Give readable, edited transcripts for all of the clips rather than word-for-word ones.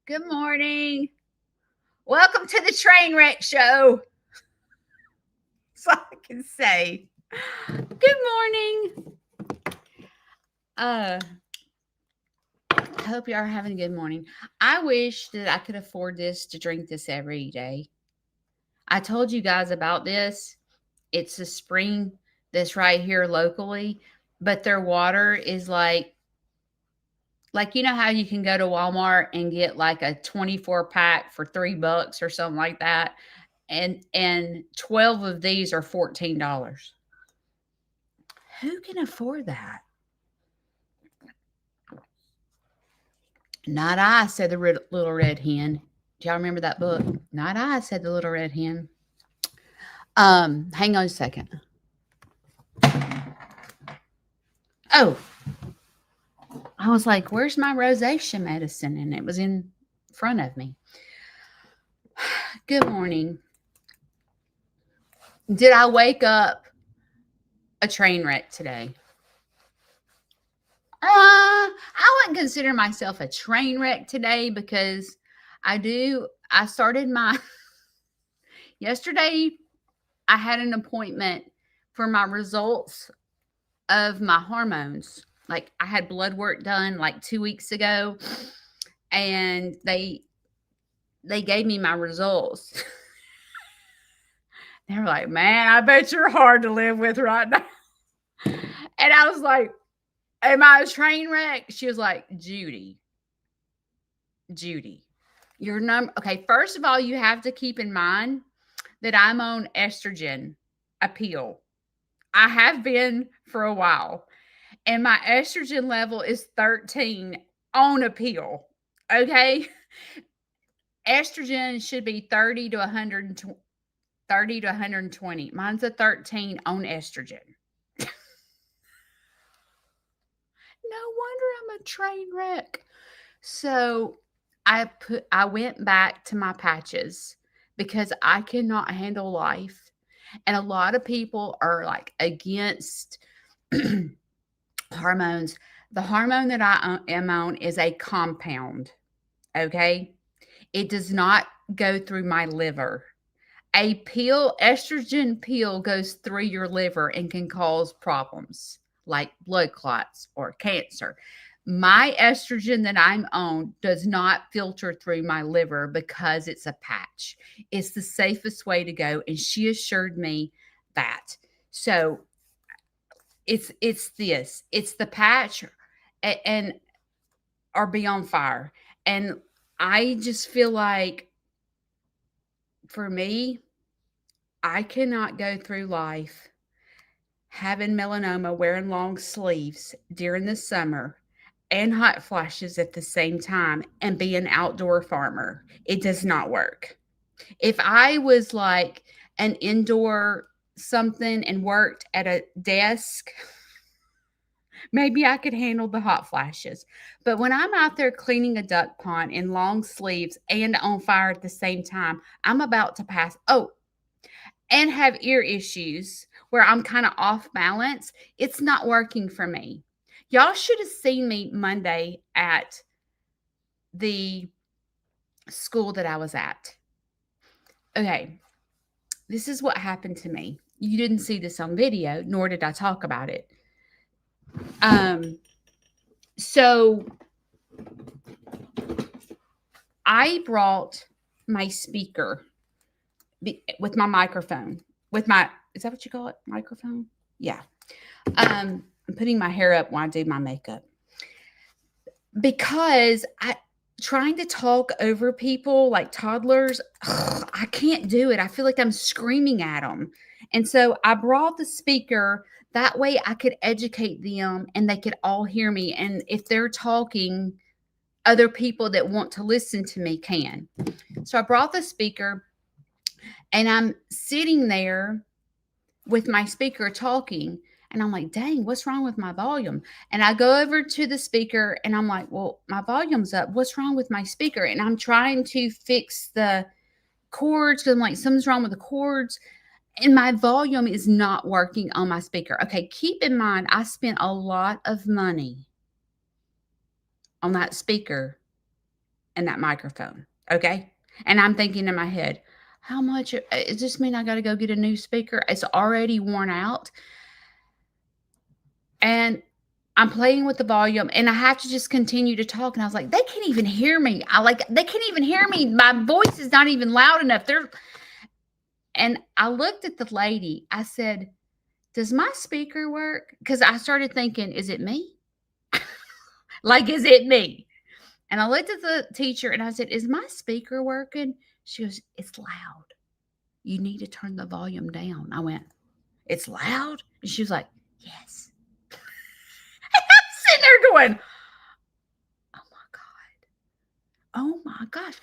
Good morning. Welcome to the train wreck show. That's all I can say. Good morning. I hope you are having a good morning. I wish that I could afford this to drink this every day. I told you guys about this. It's a spring that's right here locally, but their water is like you know how you can go to Walmart and get like a 24 pack for $3 or something like that, and 12 of these are $14. Who can afford that? Not I, said the little red hen. Do y'all remember that book? Not I, said the little red hen. Hang on a second. Oh, I was like, where's my rosacea medicine? And it was in front of me. Good morning. Did I wake up a train wreck today? I wouldn't consider myself a train wreck today because I started my yesterday. I had an appointment for my results of my hormones. Like I had blood work done like 2 weeks ago, and they gave me my results. They were like, "Man, I bet you're hard to live with right now." And I was like, "Am I a train wreck?" She was like, Judy, your number. Okay, first of all, you have to keep in mind that I'm on estrogen appeal. I have been for a while, and my estrogen level is 13 on appeal. Okay, estrogen should be 30 to 120. 30 to 120. Mine's a 13 on estrogen. No wonder I'm a train wreck. So I went back to my patches because I cannot handle life. And a lot of people are like against hormones. The hormone that I am on is a compound. Okay. It does not go through my liver. A pill, estrogen pill, goes through your liver and can cause problems like blood clots or cancer. My estrogen that I'm on does not filter through my liver because it's a patch. It's the safest way to go, and she assured me that. So it's this. It's the patch and or be on fire. And I just feel like for me, I cannot go through life having melanoma, wearing long sleeves during the summer and hot flashes at the same time and be an outdoor farmer. It does not work. If I was like an indoor something and worked at a desk, maybe I could handle the hot flashes. But when I'm out there cleaning a duck pond in long sleeves and on fire at the same time, I'm about to pass. Oh, and have ear issues where I'm kind of off balance, it's not working for me. Y'all should have seen me Monday at the school that I was at. Okay, this is what happened to me. You didn't see this on video, nor did I talk about it. So I brought my speaker with my microphone, with my, is that what you call it? Microphone? Yeah. I'm putting my hair up when I do my makeup because trying to talk over people like toddlers, I can't do it. I feel like I'm screaming at them. And so I brought the speaker. That way I could educate them and they could all hear me. And if they're talking, other people that want to listen to me can. So I brought the speaker and I'm sitting there with my speaker talking. And I'm like, dang, what's wrong with my volume? And I go over to the speaker and I'm like, well, my volume's up. What's wrong with my speaker? And I'm trying to fix the cords because I'm like, something's wrong with the cords. And my volume is not working on my speaker. Okay, keep in mind, I spent a lot of money on that speaker in that microphone. Okay. And I'm thinking in my head, how much does this mean I got to go get a new speaker? It's already worn out. And I'm playing with the volume and I have to just continue to talk. And I was like, they can't even hear me. They can't even hear me. My voice is not even loud enough. And I looked at the lady. I said, does my speaker work? Because I started thinking, is it me? Is it me? And I looked at the teacher and I said, is my speaker working? She goes, it's loud. You need to turn the volume down. I went, it's loud? And she was like, yes. And I'm sitting there going, oh my God. Oh my gosh.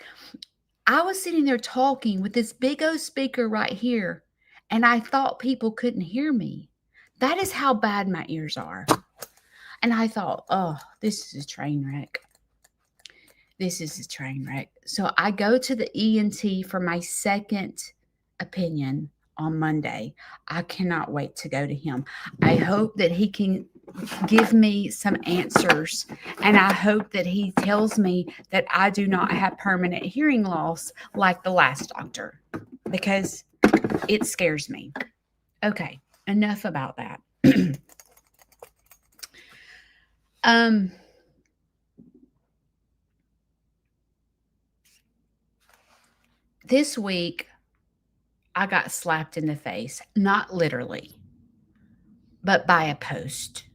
I was sitting there talking with this big old speaker right here, and I thought people couldn't hear me. That is how bad my ears are. And I thought, oh, this is a train wreck. This is a train wreck. So I go to the ENT for my second opinion on Monday. I cannot wait to go to him. I hope that he can give me some answers, and I hope that he tells me that I do not have permanent hearing loss like the last doctor, because it scares me. Okay, enough about that. This week I got slapped in the face, not literally, but by a post.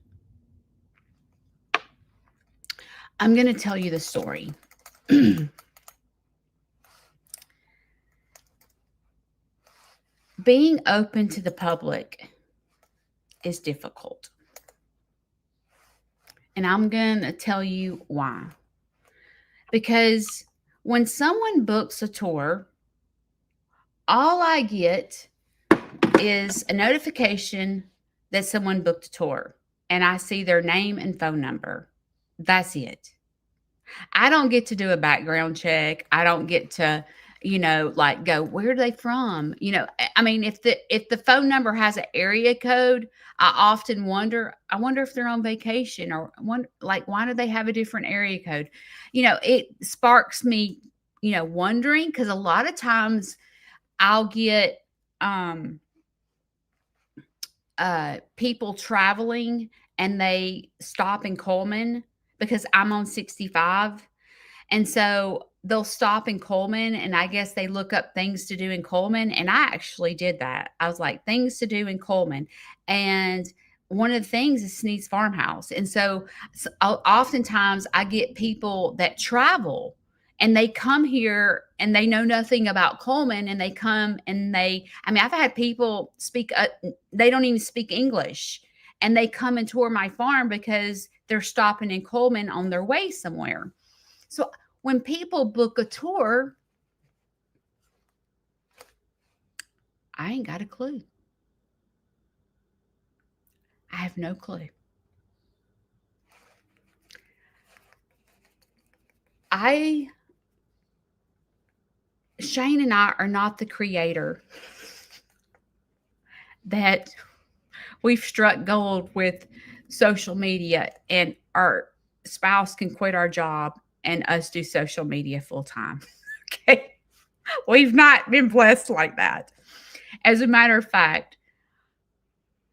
I'm going to tell you the story. Being open to the public is difficult. And I'm going to tell you why. Because when someone books a tour, all I get is a notification that someone booked a tour, and I see their name and phone number. That's it. I don't get to do a background check. I don't get to, go, where are they from? I mean, if the phone number has an area code, I often wonder if they're on vacation, or why do they have a different area code? It sparks me, wondering, because a lot of times I'll get people traveling and they stop in Coleman because I'm on 65. And so they'll stop in Coleman, and I guess they look up things to do in Coleman. And I actually did that. I was like, things to do in Coleman. And one of the things is Sneed's Farmhouse. And so oftentimes I get people that travel and they come here and they know nothing about Coleman, and they come and I've had people speak, they don't even speak English, and they come and tour my farm because they're stopping in Coleman on their way somewhere. So when people book a tour, I ain't got a clue. I have no clue. Shane and I are not the creator that we've struck gold with social media and our spouse can quit our job and us do social media full time. Okay. We've not been blessed like that. As a matter of fact,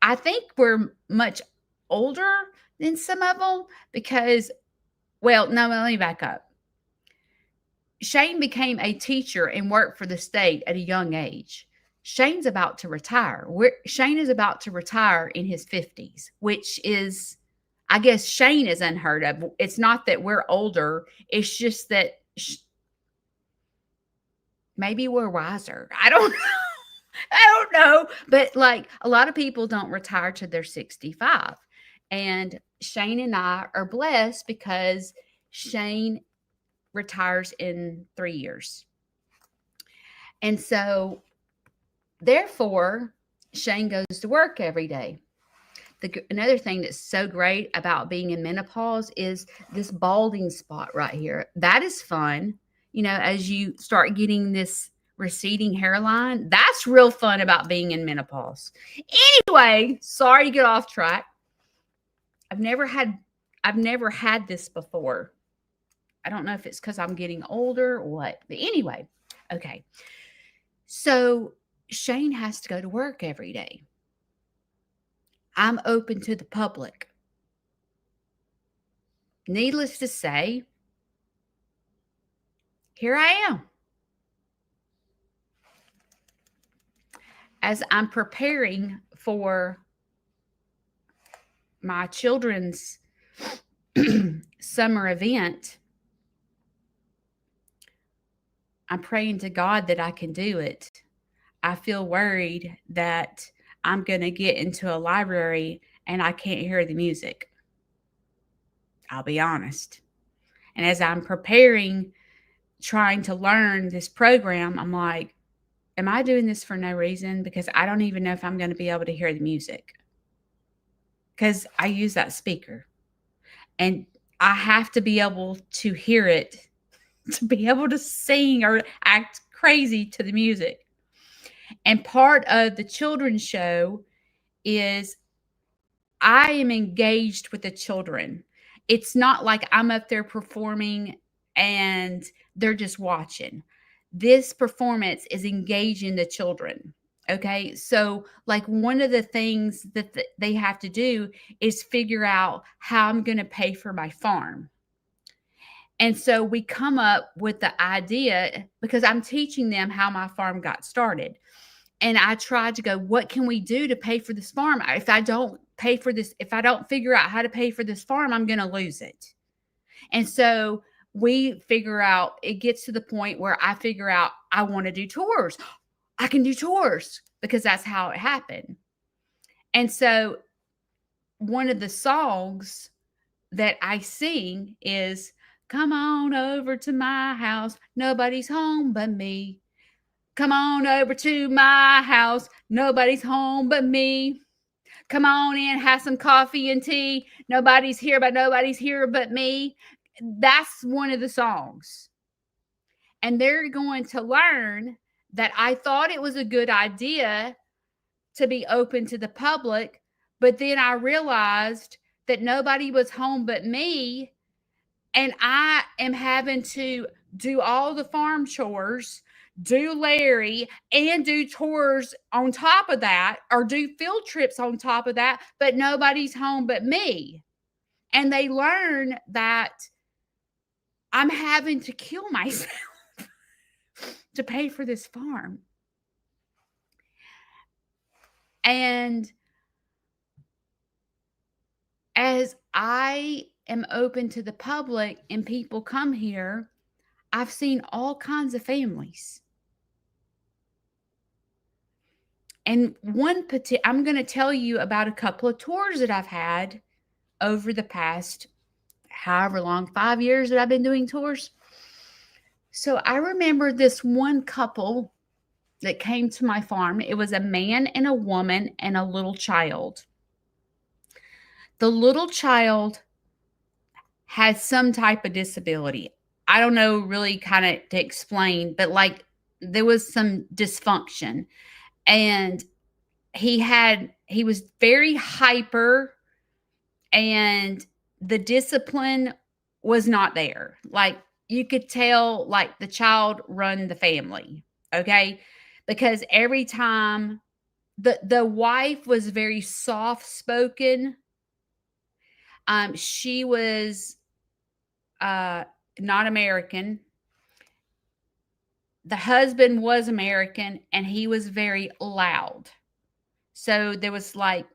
I think we're much older than some of them because, no, let me back up. Shane became a teacher and worked for the state at a young age. Shane's about to retire. Shane is about to retire in his 50s, which is, I guess, Shane is unheard of. It's not that we're older. It's just that maybe we're wiser. I don't know. I don't know. But a lot of people don't retire till they're 65. And Shane and I are blessed because Shane retires in 3 years. And so, therefore, Shane goes to work every day. Another thing that's so great about being in menopause is this balding spot right here. That is fun. As you start getting this receding hairline, that's real fun about being in menopause. Anyway, sorry to get off track. I've never had this before. I don't know if it's because I'm getting older or what. But anyway, okay. So Shane has to go to work every day. I'm open to the public. Needless to say, here I am. As I'm preparing for my children's summer event, I'm praying to God that I can do it. I feel worried that I'm going to get into a library and I can't hear the music. I'll be honest. And as I'm preparing, trying to learn this program, I'm like, am I doing this for no reason? Because I don't even know if I'm going to be able to hear the music. Because I use that speaker. And I have to be able to hear it to be able to sing or act crazy to the music. And part of the children's show is I am engaged with the children. It's not like I'm up there performing and they're just watching. This performance is engaging the children. Okay. So, like, one of the things that they have to do is figure out how I'm going to pay for my farm. And so we come up with the idea because I'm teaching them how my farm got started. And I tried to go, what can we do to pay for this farm? If I don't pay for this, if I don't figure out how to pay for this farm, I'm going to lose it. And so we figure out, it gets to the point where I figure out I want to do tours. I can do tours because that's how it happened. And so one of the songs that I sing is, come on over to my house. Nobody's home but me. Come on over to my house. Nobody's home but me. Come on in, have some coffee and tea. Nobody's here but me. That's one of the songs. And they're going to learn that I thought it was a good idea to be open to the public, but then I realized that nobody was home but me, and I am having to do all the farm chores, do Larry, and do tours on top of that, or do field trips on top of that, but nobody's home but me. And they learn that I'm having to kill myself to pay for this farm. And as I am open to the public and people come here, I've seen all kinds of families. And I'm going to tell you about a couple of tours that I've had over the past, however long, 5 years that I've been doing tours. So I remember this one couple that came to my farm. It was a man and a woman and a little child. The little child had some type of disability. I don't know really kind of to explain, but like there was some dysfunction. And he was very hyper, and the discipline was not there. Like, you could tell, like, the child run the family, okay? Because every time the wife was very soft spoken. She was not American. The husband was American, and he was very loud. So there was like,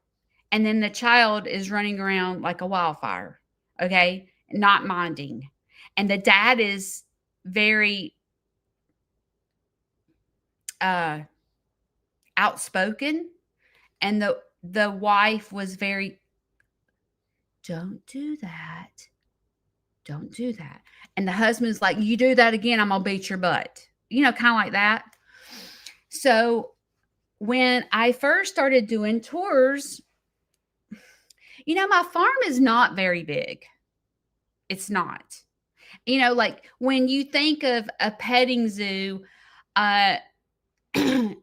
and then the child is running around like a wildfire, okay, not minding. And the dad is very outspoken, and the wife was very, don't do that. Don't do that. And the husband's like, you do that again, I'm going to beat your butt. You know, kind of like that. So when I first started doing tours, you know, my farm is not very big. It's not. You know, like when you think of a petting zoo,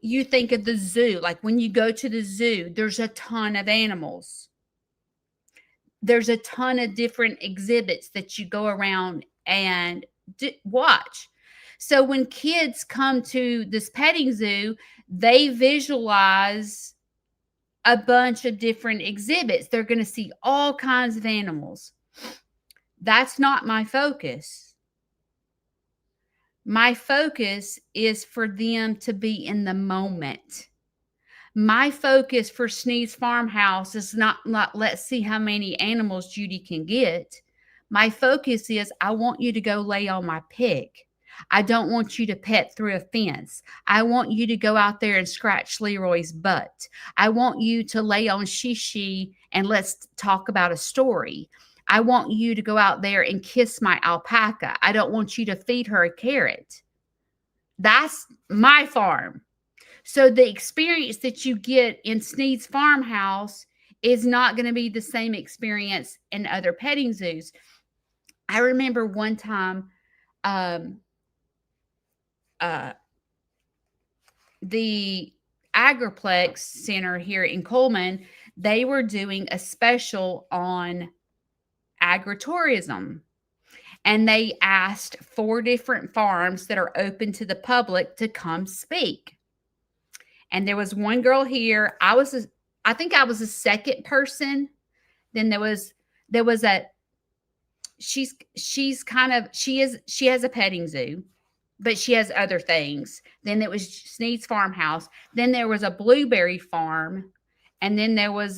you think of the zoo. Like when you go to the zoo, there's a ton of animals. There's a ton of different exhibits that you go around and watch. So when kids come to this petting zoo, they visualize a bunch of different exhibits. They're going to see all kinds of animals. That's not my focus. My focus is for them to be in the moment. My focus for Sneed's Farmhouse is not let's see how many animals Judy can get. My focus is I want you to go lay on my pig. I don't want you to pet through a fence. I want you to go out there and scratch Leroy's butt. I want you to lay on Shishi and let's talk about a story. I want you to go out there and kiss my alpaca. I don't want you to feed her a carrot. That's my farm. So the experience that you get in Sneed's Farmhouse is not going to be the same experience in other petting zoos. I remember one time, the Agriplex Center here in Coleman, they were doing a special on agritourism. And they asked 4 different farms that are open to the public to come speak. And there was one girl here. I think I was the second person. Then she has a petting zoo, but she has other things. Then it was Sneed's Farmhouse. Then there was a blueberry farm. And then there was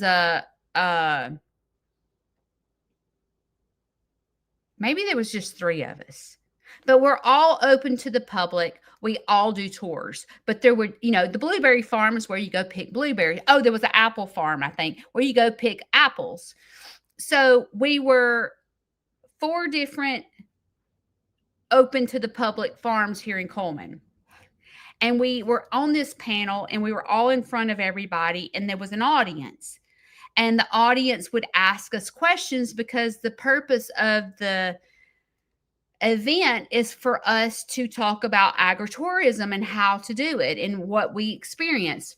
maybe there was just 3 of us, but we're all open to the public. We all do tours, but there were, the blueberry farm is where you go pick blueberries. Oh, there was an apple farm, I think, where you go pick apples. So we were 4 different open to the public farms here in Coleman. And we were on this panel and we were all in front of everybody and there was an audience. And the audience would ask us questions because the purpose of the event is for us to talk about agritourism and how to do it and what we experience.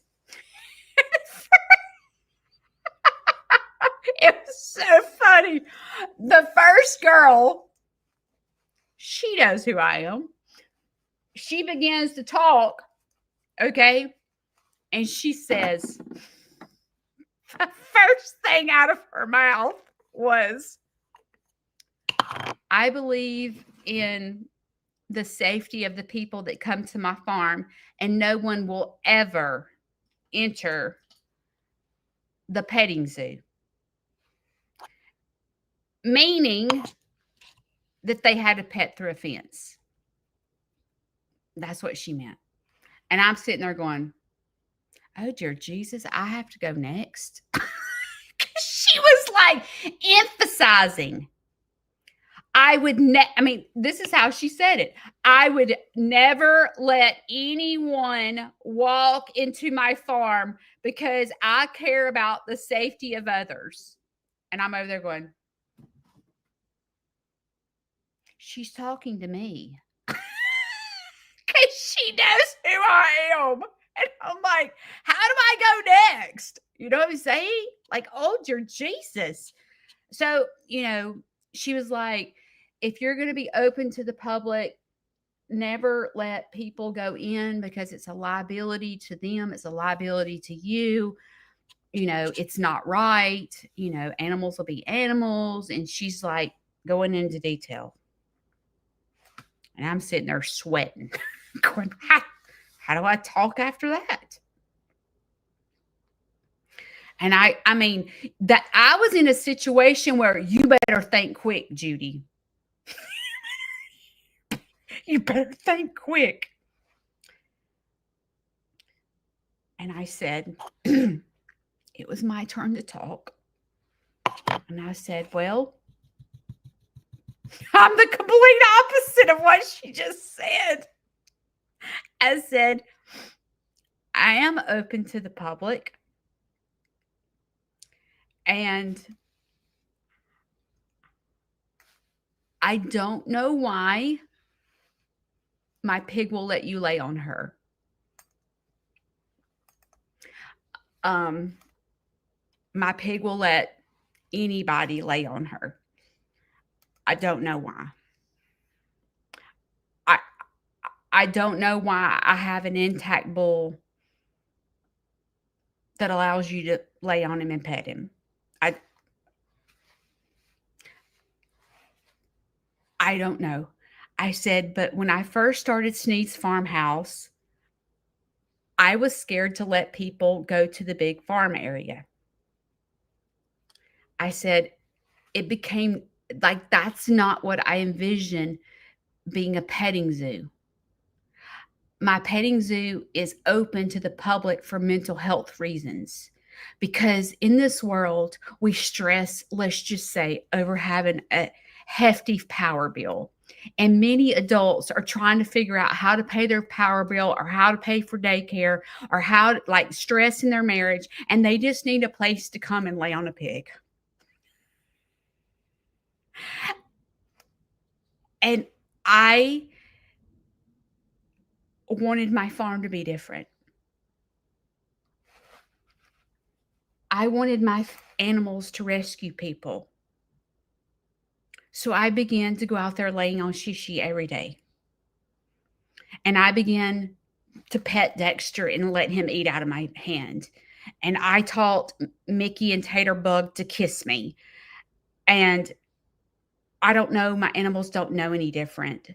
It was so funny. The first girl, she knows who I am. She begins to talk, okay? And she says, the first thing out of her mouth was, I believe in the safety of the people that come to my farm, and no one will ever enter the petting zoo. Meaning that they had to pet through a fence. That's what she meant. And I'm sitting there going, oh, dear Jesus, I have to go next. She was like emphasizing, this is how she said it. I would never let anyone walk into my farm because I care about the safety of others. And I'm over there going, she's talking to me. Because she knows who I am. And I'm like, how do I go next? You know what I'm saying? Like, oh, dear Jesus. So, she was like, if you're going to be open to the public, never let people go in because it's a liability to them. It's a liability to you. It's not right. Animals will be animals. And she's like going into detail. And I'm sitting there sweating, going, how do I talk after that? And that I was in a situation where you better think quick, Judy. You better think quick. And I said, it was my turn to talk. And I said, well, I'm the complete opposite of what she just said. I said, I am open to the public. And I don't know why my pig will let you lay on her. My pig will let anybody lay on her. I don't know why. I don't know why I have an intact bull that allows you to lay on him and pet him. I I don't know. I said, but when I first started Sneed's Farmhouse, I was scared to let people go to the big farm area. I said, it became like that's not what I envisioned being a petting zoo. My petting zoo is open to the public for mental health reasons. Because in this world, we stress, let's just say, over having a hefty power bill. And many adults are trying to figure out how to pay their power bill or how to pay for daycare or how to like stress in their marriage. And they just need a place to come and lay on a pig. And I wanted my farm to be different. I wanted my animals to rescue people. So I began to go out there laying on Shishi every day. And I began to pet Dexter and let him eat out of my hand. And I taught Mickey and Taterbug to kiss me. And I don't know, my animals don't know any different,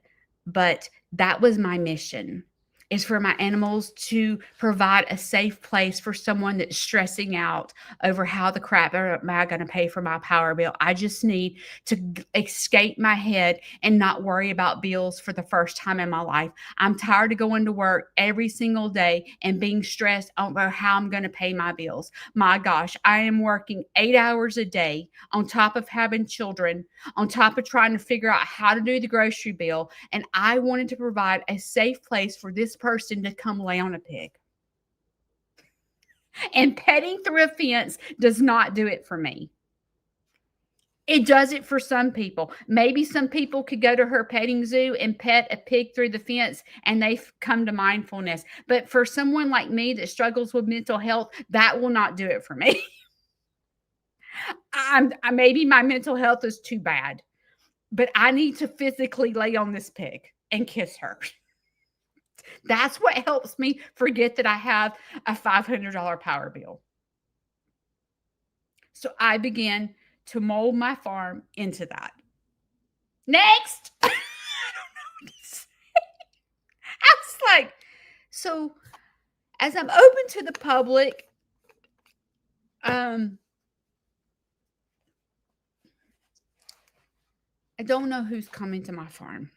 but that was my mission, is for my animals to provide a safe place for someone that's stressing out over how the crap am I going to pay for my power bill. I just need to escape my head and not worry about bills for the first time in my life. I'm tired of going to work every single day and being stressed over how I'm going to pay my bills. My gosh, I am working 8 hours a day on top of having children, on top of trying to figure out how to do the grocery bill. And I wanted to provide a safe place for this person to come lay on a pig. And petting through a fence does not do it for me. It does it for some people. Maybe some people could go to her petting zoo and pet a pig through the fence and they've come to mindfulness. But for someone like me that struggles with mental health, that will not do it for me. Maybe my mental health is too bad, but I need to physically lay on this pig and kiss her. That's what helps me forget that I have a $500 power bill. So I began to mold my farm into that. Next. I was like, so as I'm open to the public, I don't know who's coming to my farm.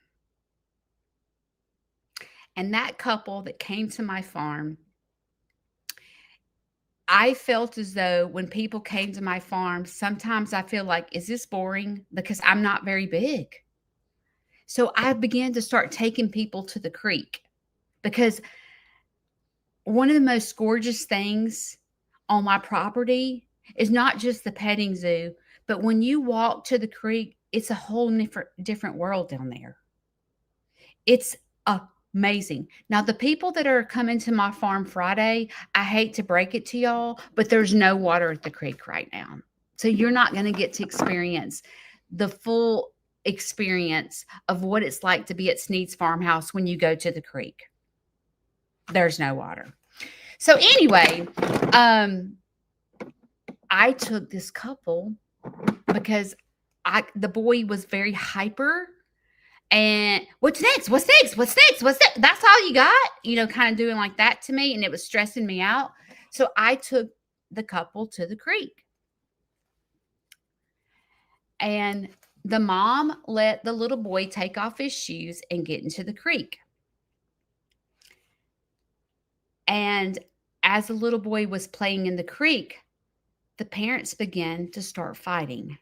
And that couple that came to my farm, I felt as though when people came to my farm, sometimes I feel like, is this boring? Because I'm not very big. So I began to start taking people to the creek because one of the most gorgeous things on my property is not just the petting zoo, but when you walk to the creek, it's a whole different world down there. It's amazing. Now, the people that are coming to my farm Friday, I hate to break it to y'all, but there's no water at the creek right now. So you're not going to get to experience the full experience of what it's like to be at Sneed's Farmhouse when you go to the creek. There's no water. So anyway, I took this couple because the boy was very hyper. And what's next? What's next? What's next? What's that? That's all you got? Kind of doing like that to me. And it was stressing me out. So I took the couple to the creek. And the mom let the little boy take off his shoes and get into the creek. And as the little boy was playing in the creek, the parents began to start fighting.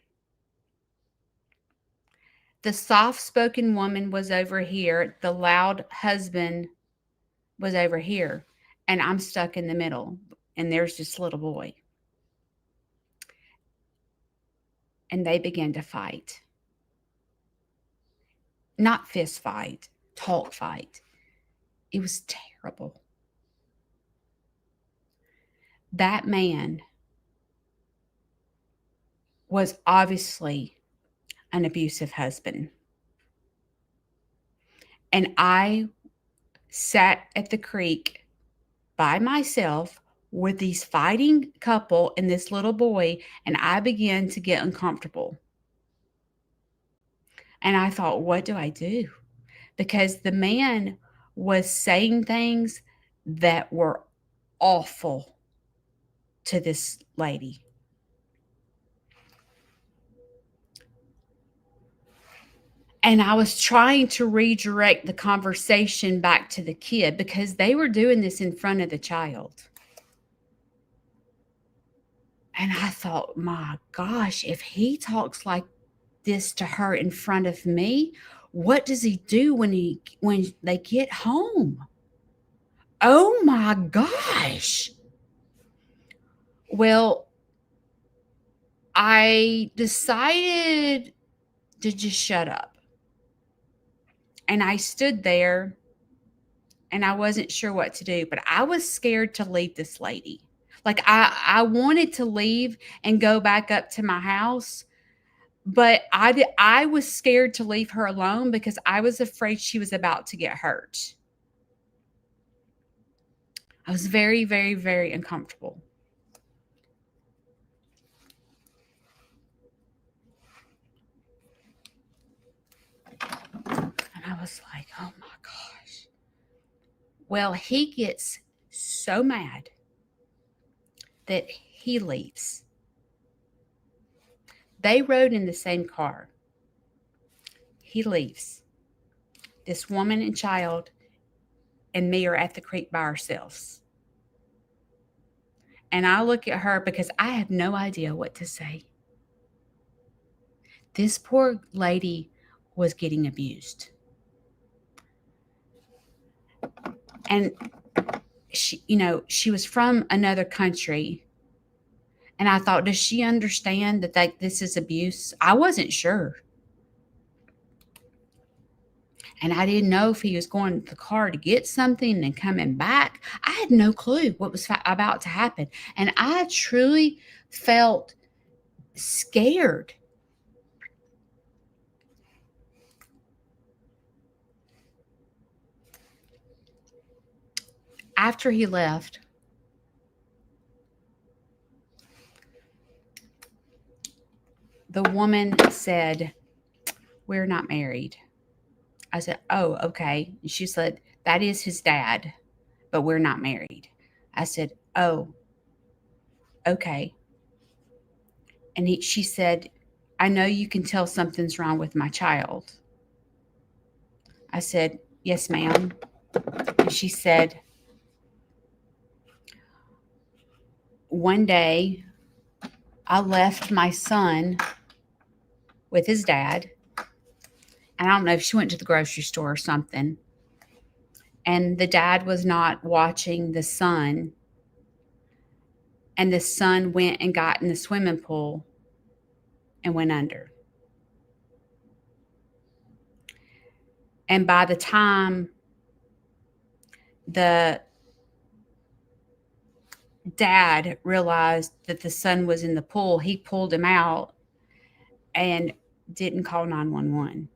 The soft-spoken woman was over here. The loud husband was over here. And I'm stuck in the middle. And there's this little boy. And they began to fight. Not fist fight, talk fight. It was terrible. That man was obviously an abusive husband. And I sat at the creek by myself with these fighting couple and this little boy, and I began to get uncomfortable. And I thought, what do I do? Because the man was saying things that were awful to this lady. And I was trying to redirect the conversation back to the kid because they were doing this in front of the child. And I thought, my gosh, if he talks like this to her in front of me, what does he do when they get home? Oh my gosh. Well, I decided to just shut up. And I stood there and I wasn't sure what to do, but I was scared to leave this lady. Like I wanted to leave and go back up to my house, but I was scared to leave her alone because I was afraid she was about to get hurt. I was very, very, very uncomfortable. And I was like, oh my gosh. Well, he gets so mad that he leaves. They rode in the same car. He leaves. This woman and child and me are at the creek by ourselves. And I look at her because I have no idea what to say. This poor lady was getting abused. And she was from another country. And I thought, does she understand that this is abuse? I wasn't sure. And I didn't know if he was going to the car to get something and coming back. I had no clue what was about to happen. And I truly felt scared. After he left, the woman said, "We're not married." I said, "Oh, okay." And she said, "That is his dad, but we're not married." I said, "Oh, okay." And she said, "I know you can tell something's wrong with my child." I said, "Yes, ma'am." And she said, "One day I left my son with his dad. And I don't know if she went to the grocery store or something. And the dad was not watching the son. And the son went and got in the swimming pool and went under. And by the time the dad realized that the son was in the pool, he pulled him out and didn't call 911.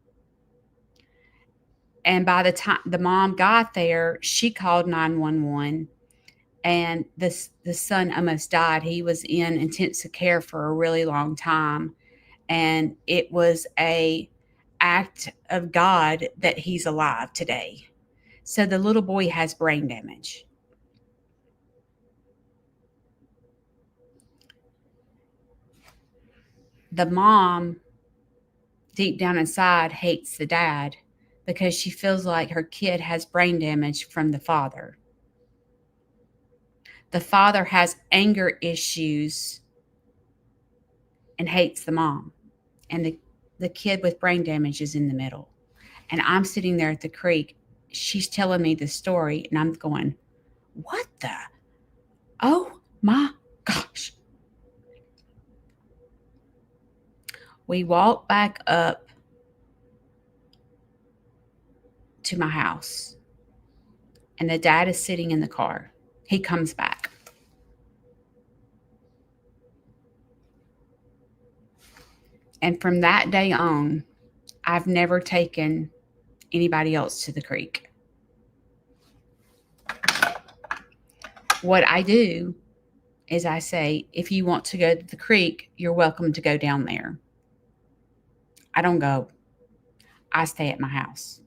And by the time the mom got there, she called 911, and the son almost died. He was in intensive care for a really long time, and it was a act of God that he's alive today. So the little boy has brain damage. The mom, deep down inside, hates the dad because she feels like her kid has brain damage from the father. The father has anger issues and hates the mom. And the kid with brain damage is in the middle. And I'm sitting there at the creek. She's telling me the story, and I'm going, what the? Oh my gosh. We walk back up to my house, and the dad is sitting in the car. He comes back. And from that day on, I've never taken anybody else to the creek. what I do is I say, if you want to go to the creek, you're welcome to go down there. I don't go. I stay at my house.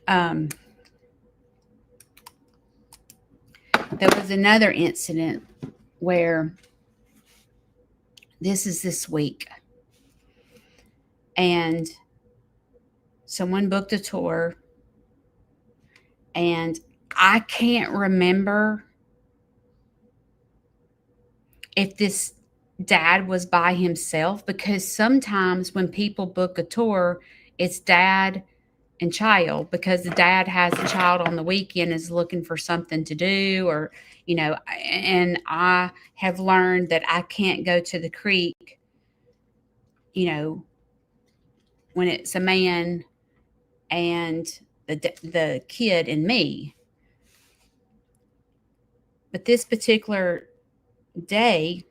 Um, there was another incident where this week, and someone booked a tour, and I can't remember if this dad was by himself, because sometimes when people book a tour, it's dad and child, because the dad has the child on the weekend, is looking for something to do, or and I have learned that I can't go to the creek, you know when it's a man and the kid and me. But this particular day,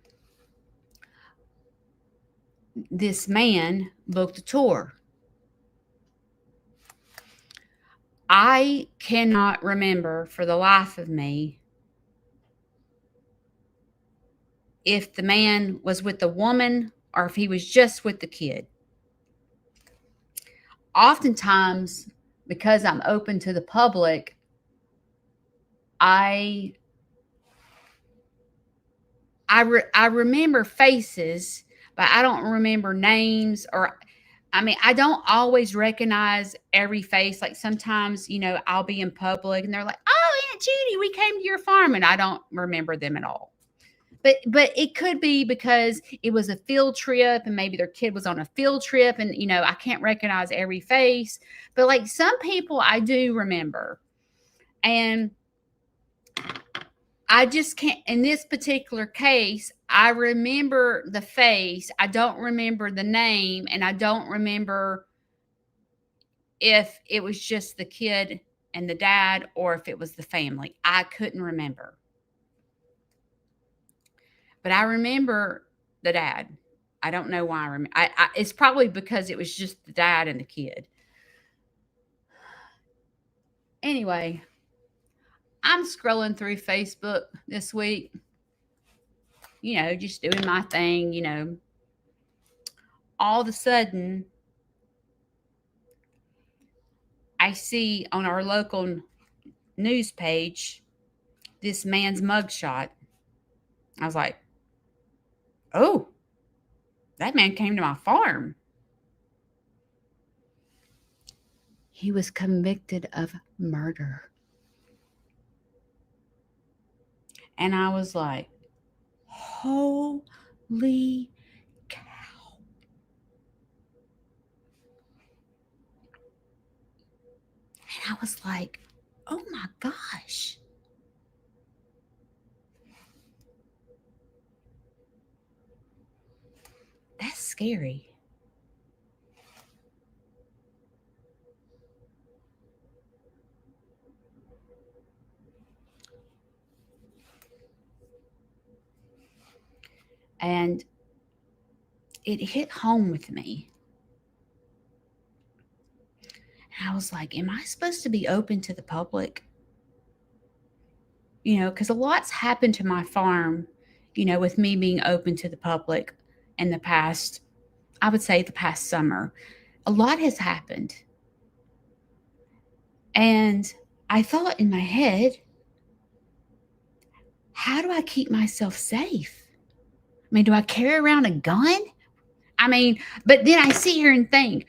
this man booked a tour. I cannot remember for the life of me if the man was with the woman or if he was just with the kid. Oftentimes, because I'm open to the public, I I remember faces, but I don't remember names, or I don't always recognize every face. Like sometimes, I'll be in public and they're like, "Oh, Aunt Judy, we came to your farm," and I don't remember them at all. But it could be because it was a field trip and maybe their kid was on a field trip, and I can't recognize every face. But like some people I do remember. And I just can't. In this particular case, I remember the face. I don't remember the name, and I don't remember if it was just the kid and the dad or if it was the family. I couldn't remember. But I remember the dad. I don't know why I remember. It's probably because it was just the dad and the kid. Anyway, I'm scrolling through Facebook this week, just doing my thing. All of a sudden, I see on our local news page this man's mugshot. I was like, oh, that man came to my farm. He was convicted of murder. And I was like, holy cow. And I was like, oh my gosh. That's scary. And it hit home with me. And I was like, am I supposed to be open to the public? Because a lot's happened to my farm, with me being open to the public in the past, I would say the past summer. A lot has happened. And I thought in my head, how do I keep myself safe? Do I carry around a gun? But then I sit here and think,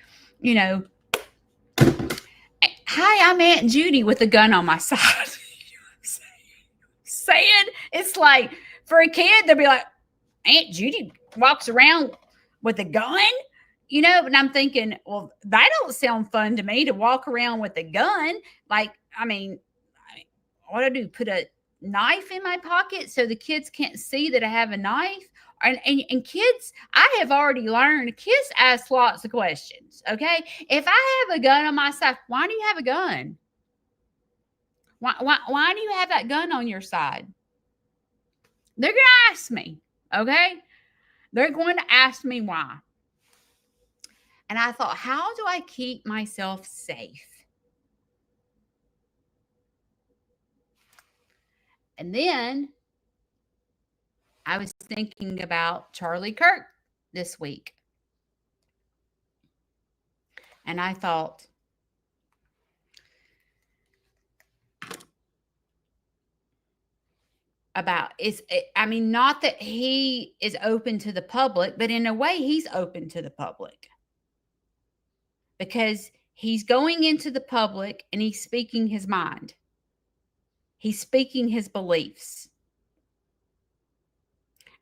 hi, I'm Aunt Judy with a gun on my side. Saying it's like for a kid, they'll be like, Aunt Judy walks around with a gun, and I'm thinking, well, that don't sound fun to me, to walk around with a gun. Like, what do I do? Put a knife in my pocket so the kids can't see that I have a knife? And kids, I have already learned, kids ask lots of questions. Okay, if I have a gun on my side, why do you have a gun? Why do you have that gun on your side? They're going to ask me, okay? They're going to ask me why. And I thought, how do I keep myself safe? And then I was thinking about Charlie Kirk this week. And I thought, about is I mean, not that he is open to the public, but in a way he's open to the public because he's going into the public and he's speaking his mind. He's speaking his beliefs.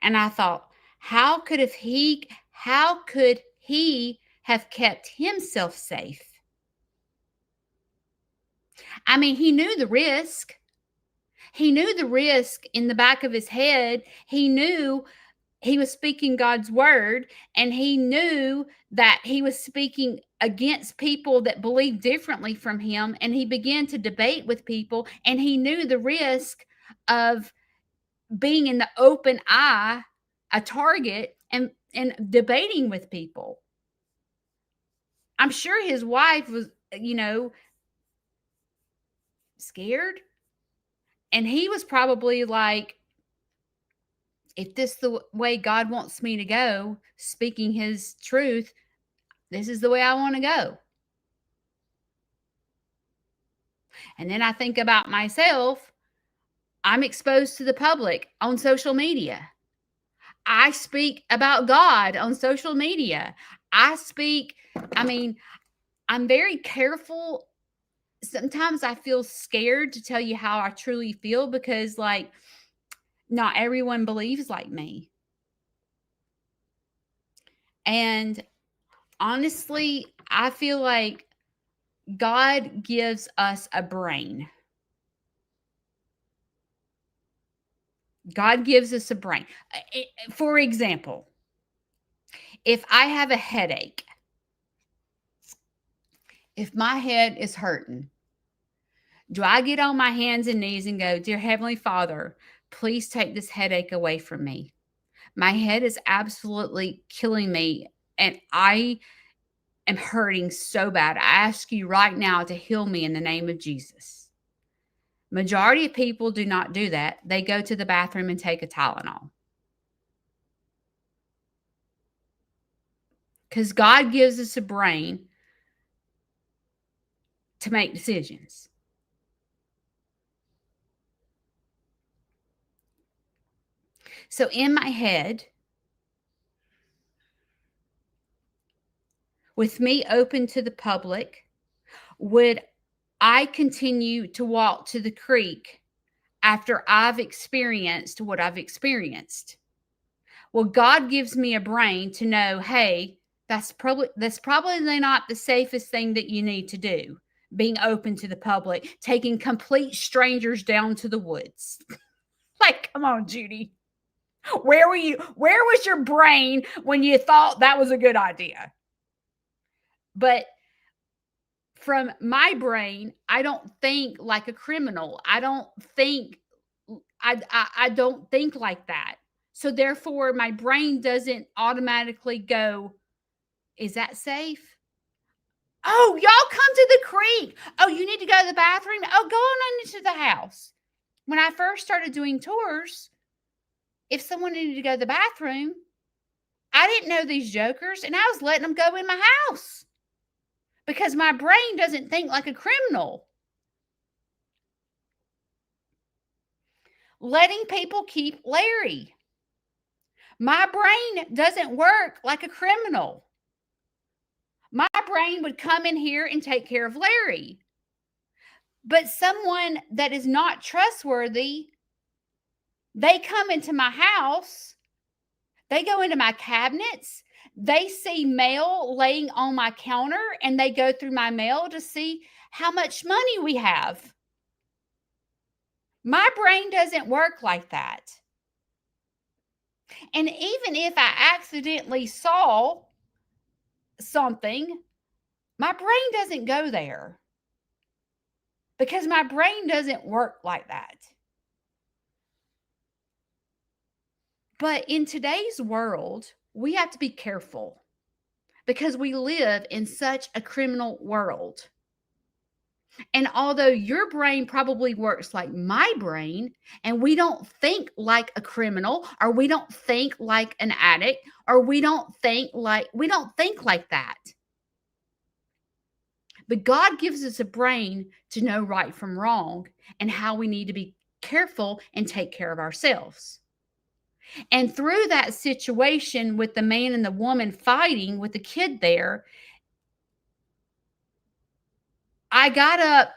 And I thought, how could he have kept himself safe? I mean, he knew the risk. He knew the risk in the back of his head. He knew he was speaking God's word, and he knew that he was speaking against people that believed differently from him. And he began to debate with people, and he knew the risk of being in the open eye, a target, and debating with people. I'm sure his wife was, scared. And he was probably like, if this is the way God wants me to go, speaking his truth, this is the way I want to go. And then I think about myself. I'm exposed to the public on social media. I speak about God on social media. I'm very careful. Sometimes I feel scared to tell you how I truly feel because, like, not everyone believes like me. And honestly, I feel like God gives us a brain. God gives us a brain. For example, if I have a headache, if my head is hurting, do I get on my hands and knees and go, Dear Heavenly Father, please take this headache away from me? My head is absolutely killing me, and I am hurting so bad. I ask you right now to heal me in the name of Jesus. Majority of people do not do that. They go to the bathroom and take a Tylenol. Because God gives us a brain to make decisions. So in my head, with me open to the public, would I continue to walk to the creek after I've experienced what I've experienced? Well, God gives me a brain to know, hey, that's probably not the safest thing that you need to do. Being open to the public, taking complete strangers down to the woods. Like, come on, Judy. Where were you? Where was your brain when you thought that was a good idea? But from my brain, I don't think like a criminal. I don't think like that. So therefore, my brain doesn't automatically go, is that safe? Oh, y'all come to the creek. Oh, you need to go to the bathroom. Oh, go on into the house. When I first started doing tours, if someone needed to go to the bathroom, I didn't know these jokers, and I was letting them go in my house because my brain doesn't think like a criminal. Letting people keep Larry. My brain doesn't work like a criminal. My brain would come in here and take care of Larry. But someone that is not trustworthy, they come into my house, they go into my cabinets, they see mail laying on my counter, and they go through my mail to see how much money we have. My brain doesn't work like that. And even if I accidentally saw something, my brain doesn't go there because my brain doesn't work like that. But in today's world, we have to be careful because we live in such a criminal world. And although your brain probably works like my brain, and we don't think like a criminal, or we don't think like an addict, or we don't think like that. But God gives us a brain to know right from wrong and how we need to be careful and take care of ourselves. And through that situation with the man and the woman fighting with the kid there, I got up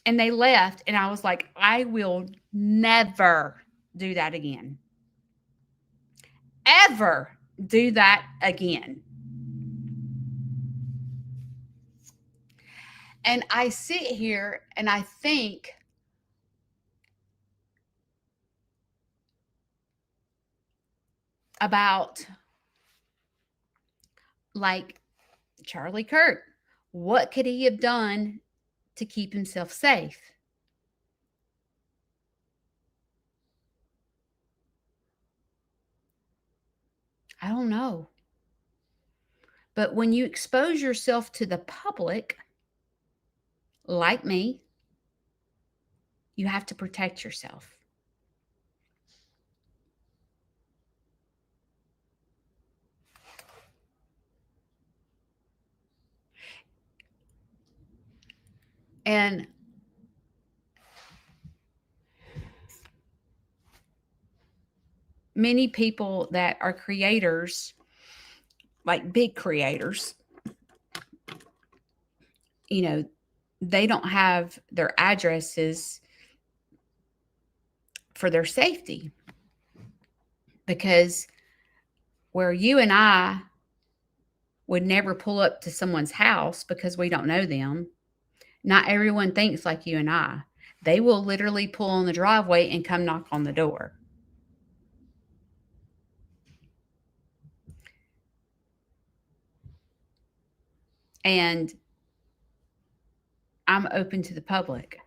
and they left, and I was like, I will never do that again. Ever do that again. And I sit here and I think about, like, Charlie Kirk. What could he have done to keep himself safe? I don't know. But when you expose yourself to the public, like me, you have to protect yourself. And many people that are creators, like big creators, they don't have their addresses for their safety, because where you and I would never pull up to someone's house because we don't know them, not everyone thinks like you and I. They will literally pull on the driveway and come knock on the door. And I'm open to the public.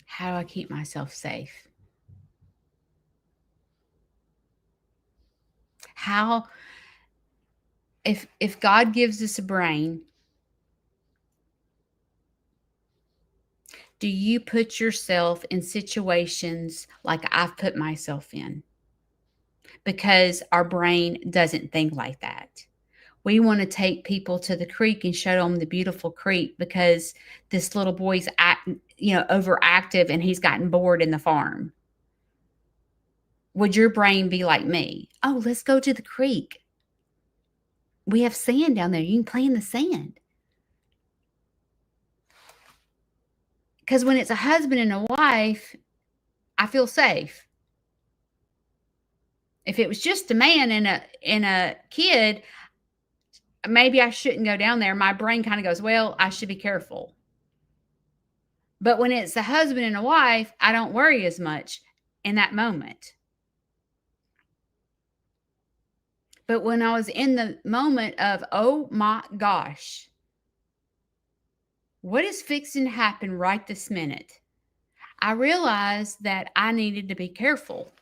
How do I keep myself safe? How, if God gives us a brain, do you put yourself in situations like I've put myself in? Because our brain doesn't think like that. We want to take people to the creek and show them the beautiful creek because this little boy's overactive and he's gotten bored in the farm. Would your brain be like me? Oh, let's go to the creek. We have sand down there. You can play in the sand. Because when it's a husband and a wife, I feel safe. If it was just a man and a kid, maybe I shouldn't go down there. My brain kind of goes, well, I should be careful. But when it's a husband and a wife, I don't worry as much in that moment. But when I was in the moment of, oh my gosh, what is fixing to happen right this minute? I realized that I needed to be careful.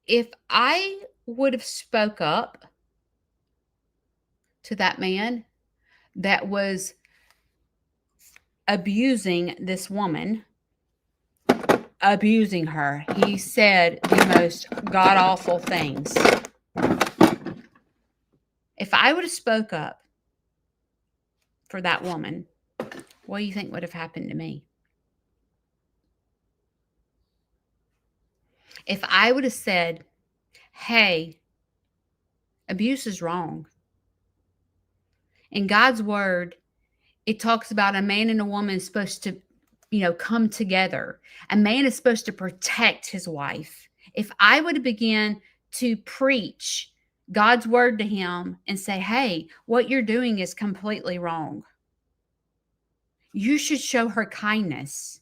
If I would have spoke up to that man that was abusing this woman, abusing her, he said the most god-awful things. If I would have spoke up for that woman, what do you think would have happened to me? If I would have said, hey, abuse is wrong. In God's word, it talks about a man and a woman is supposed to, come together. A man is supposed to protect his wife. If I would have begun to preach God's word to him and say, hey, what you're doing is completely wrong. You should show her kindness.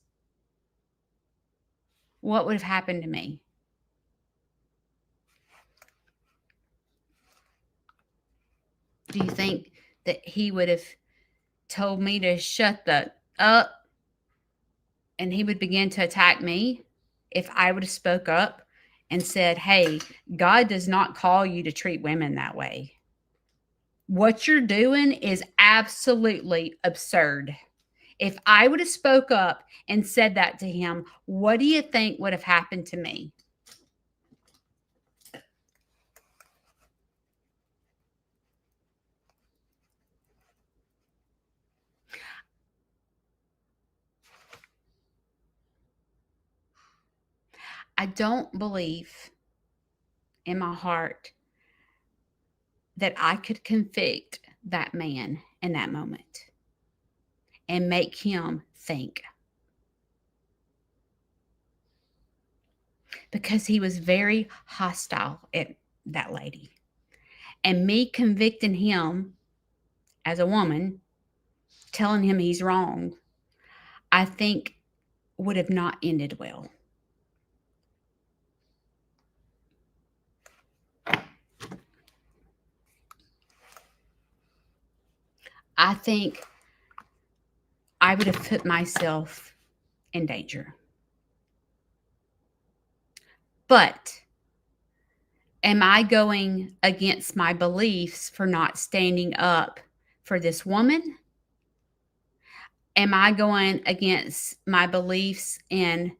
What would have happened to me? Do you think that he would have told me to shut the up, and he would begin to attack me if I would have spoke up and said, "Hey, God does not call you to treat women that way. What you're doing is absolutely absurd." If I would have spoke up and said that to him, what do you think would have happened to me? I don't believe in my heart that I could convict that man in that moment and make him think, because he was very hostile at that lady. And me convicting him as a woman, telling him he's wrong, I think would have not ended well. I think I would have put myself in danger. But am I going against my beliefs for not standing up for this woman? Am I going against my beliefs in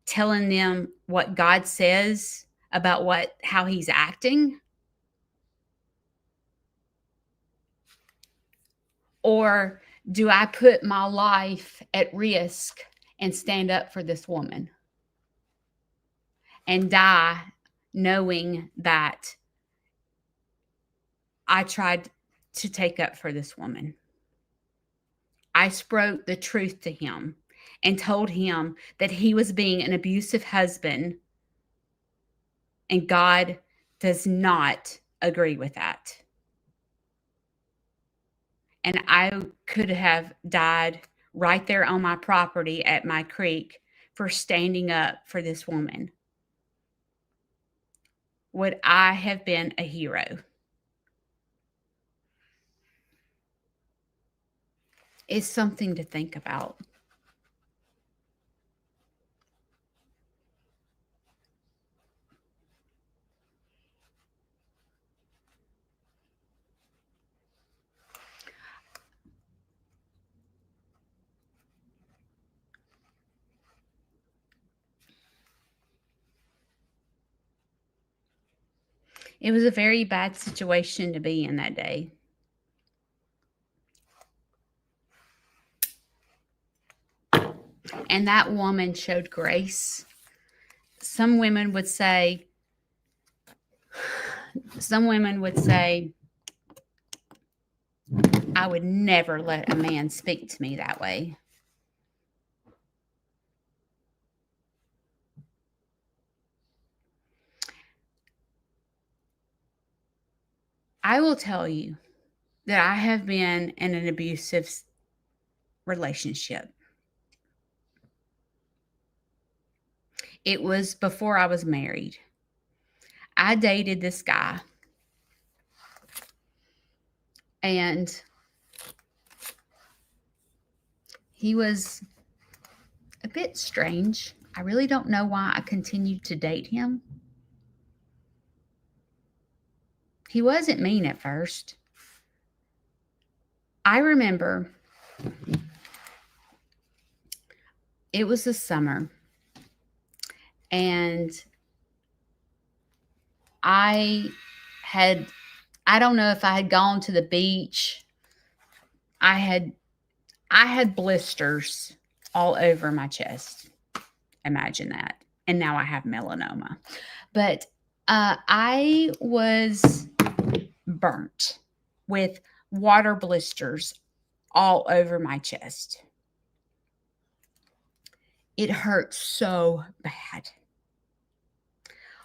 telling them what God says about how he's acting? Or do I put my life at risk and stand up for this woman and die knowing that I tried to take up for this woman? I spoke the truth to him and told him that he was being an abusive husband, and God does not agree with that. And I could have died right there on my property at my creek for standing up for this woman. Would I have been a hero? It's something to think about. It was a very bad situation to be in that day. And that woman showed grace. Some women would say, I would never let a man speak to me that way. I will tell you that I have been in an abusive relationship. It was before I was married. I dated this guy, and he was a bit strange. I really don't know why I continued to date him. He wasn't mean at first. I remember it was the summer, and I don't know if I had gone to the beach. I had blisters all over my chest. Imagine that. And now I have melanoma. But I was burnt with water blisters all over my chest. It hurt so bad.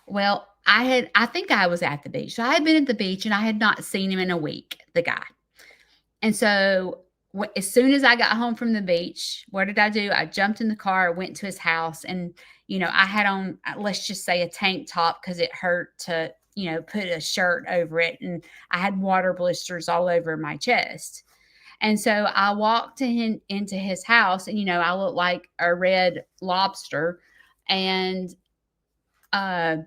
Well, I think I was at the beach. So I had been at the beach and I had not seen him in a week, the guy. And so as soon as I got home from the beach, what did I do? I jumped in the car, went to his house, and, I had on, let's just say, a tank top because it hurt to, put a shirt over it. And I had water blisters all over my chest. And so I walked into his house, and I looked like a red lobster. And uh,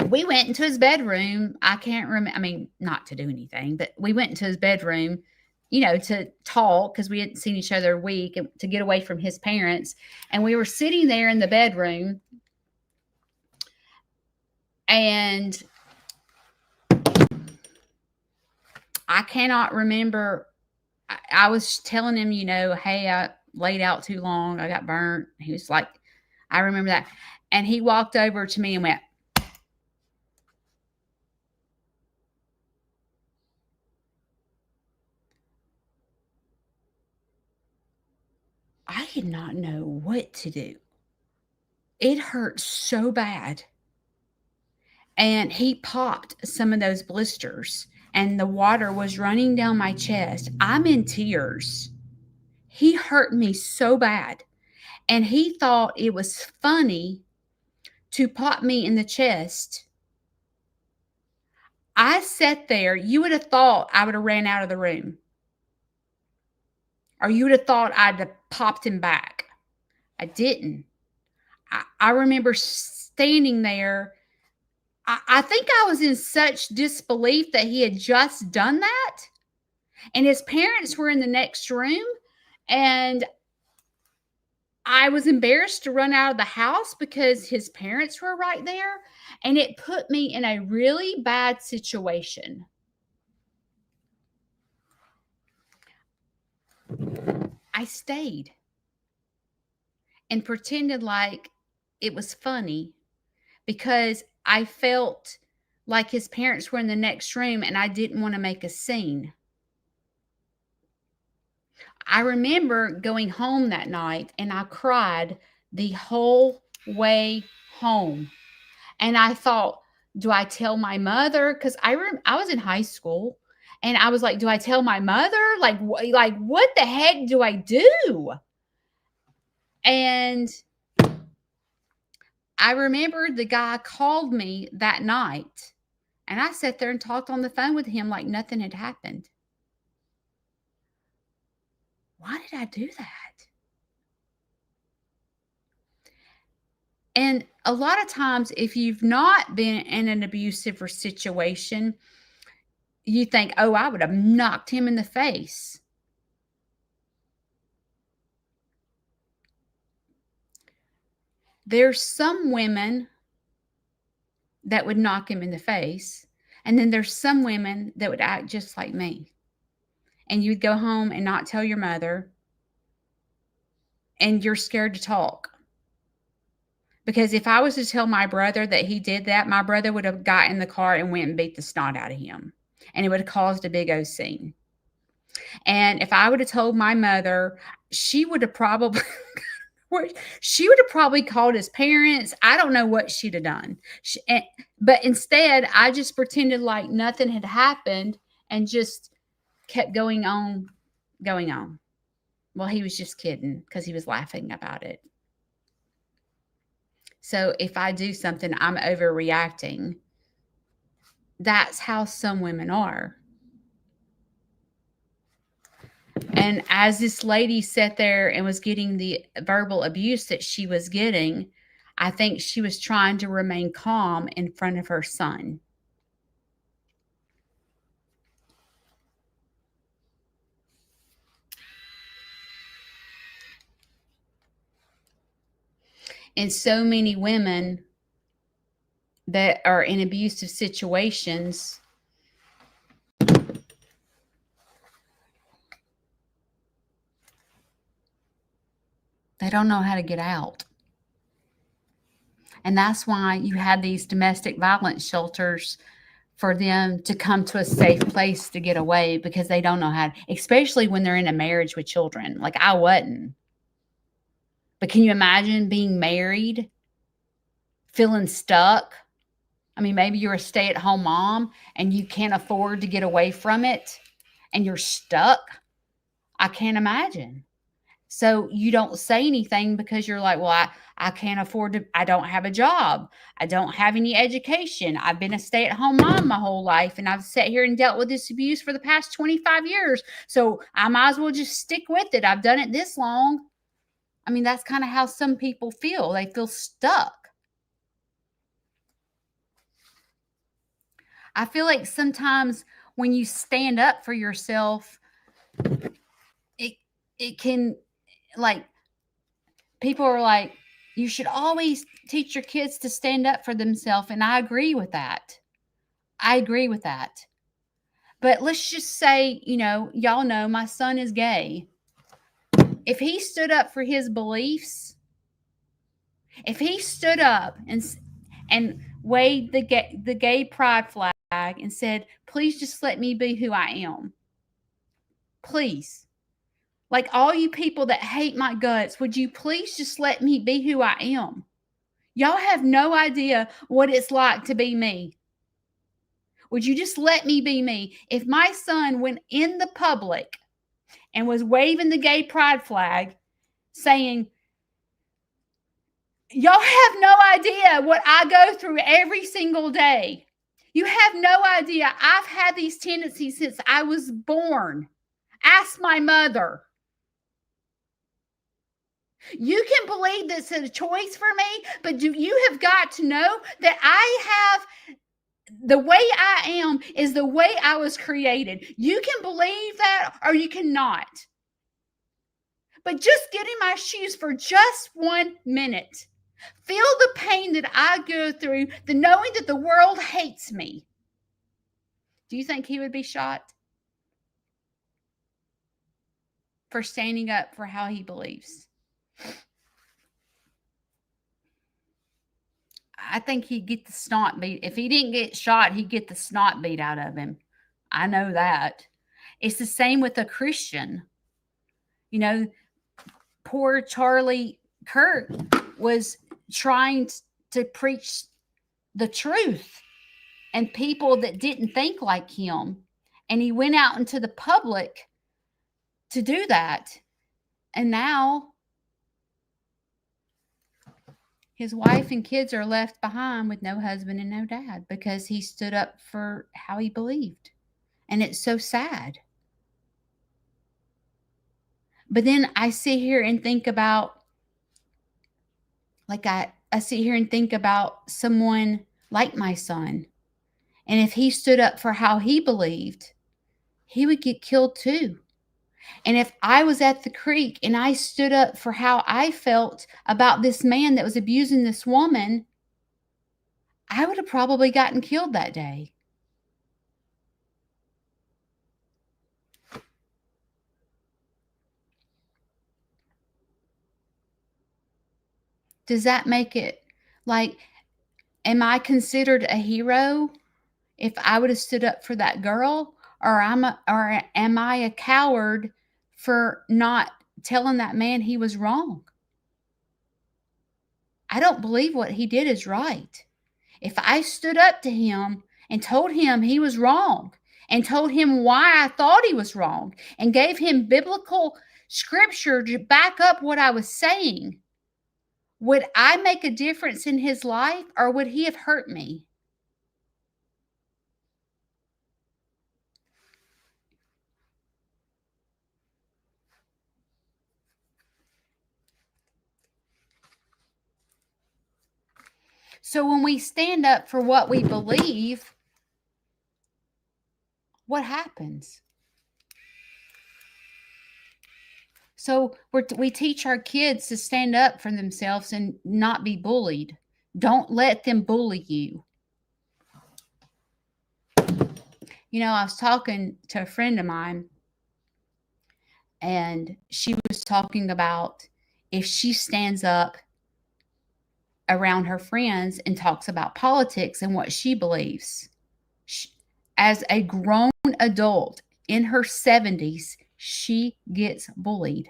we went into his bedroom. I can't remember. I mean, not to do anything, but we went into his bedroom, to talk because we hadn't seen each other a week, and to get away from his parents. And we were sitting there in the bedroom, and I cannot remember. I was telling him, hey, I laid out too long. I got burnt. He was like, I remember that. And he walked over to me and went, I did not know what to do. It hurt so bad. And he popped some of those blisters, and the water was running down my chest. I'm in tears. He hurt me so bad. And he thought it was funny to pop me in the chest. I sat there. You would have thought I would have ran out of the room. Or you would have thought I'd have popped him back. I didn't. I remember standing there. I think I was in such disbelief that he had just done that. And his parents were in the next room. And I was embarrassed to run out of the house because his parents were right there. And it put me in a really bad situation. I stayed and pretended like it was funny because I felt like his parents were in the next room and I didn't want to make a scene. I remember going home that night and I cried the whole way home. And I thought, do I tell my mother? Because I was in high school, and I was like, do I tell my mother? Like what the heck do I do? And I remember the guy called me that night, and I sat there and talked on the phone with him like nothing had happened. Why did I do that? And a lot of times, if you've not been in an abusive situation, you think, oh, I would have knocked him in the face. There's some women that would knock him in the face. And then there's some women that would act just like me. And you'd go home and not tell your mother. And you're scared to talk. Because if I was to tell my brother that he did that, my brother would have got in the car and went and beat the snot out of him. And it would have caused a big O scene. And if I would have told my mother, she would have probably called his parents. I don't know what she'd have done. But instead, I just pretended like nothing had happened and just kept going on. Well, he was just kidding because he was laughing about it. So if I do something, I'm overreacting. That's how some women are. And as this lady sat there and was getting the verbal abuse that she was getting, I think she was trying to remain calm in front of her son. And so many women that are in abusive situations, they don't know how to get out. And that's why you had these domestic violence shelters for them to come to a safe place to get away, because they don't know how, especially when they're in a marriage with children. Like I wasn't. But can you imagine being married, feeling stuck? I mean, maybe you're a stay-at-home mom and you can't afford to get away from it and you're stuck. I can't imagine. So you don't say anything because you're like, well, I can't afford to, I don't have a job. I don't have any education. I've been a stay at home mom my whole life, and I've sat here and dealt with this abuse for the past 25 years. So I might as well just stick with it. I've done it this long. I mean, that's kind of how some people feel. They feel stuck. I feel like sometimes when you stand up for yourself, it it can, like, people are like, you should always teach your kids to stand up for themselves, and I agree with that. I agree with that. But let's just say, y'all know my son is gay. If he stood up for his beliefs, if he stood up and waved the gay pride flag and said, "Please just let me be who I am. Please." Like, all you people that hate my guts, would you please just let me be who I am? Y'all have no idea what it's like to be me. Would you just let me be me? If my son went in the public and was waving the gay pride flag saying, y'all have no idea what I go through every single day. You have no idea. I've had these tendencies since I was born. Ask my mother. You can believe this is a choice for me, but you have got to know that I have, the way I am is the way I was created. You can believe that or you cannot. But just get in my shoes for just 1 minute. Feel the pain that I go through, the knowing that the world hates me. Do you think he would be shot for standing up for how he believes? I think he'd get the snot beat. If he didn't get shot, he'd get the snot beat out of him. I know that. It's the same with a Christian. Poor Charlie Kirk was trying to preach the truth and people that didn't think like him. And he went out into the public to do that. And now his wife and kids are left behind with no husband and no dad because he stood up for how he believed. And it's so sad. But then I sit here and think about, I sit here and think about someone like my son. And if he stood up for how he believed, he would get killed too. And if I was at the creek and I stood up for how I felt about this man that was abusing this woman, I would have probably gotten killed that day. Does that make it, like, am I considered a hero if I would have stood up for that girl? Or am I a coward for not telling that man he was wrong? I don't believe what he did is right. If I stood up to him and told him he was wrong and told him why I thought he was wrong and gave him biblical scripture to back up what I was saying, would I make a difference in his life or would he have hurt me? So when we stand up for what we believe, what happens? So we teach our kids to stand up for themselves and not be bullied. Don't let them bully you. I was talking to a friend of mine, and she was talking about if she stands up around her friends and talks about politics and what she believes. As a grown adult in her 70s, she gets bullied.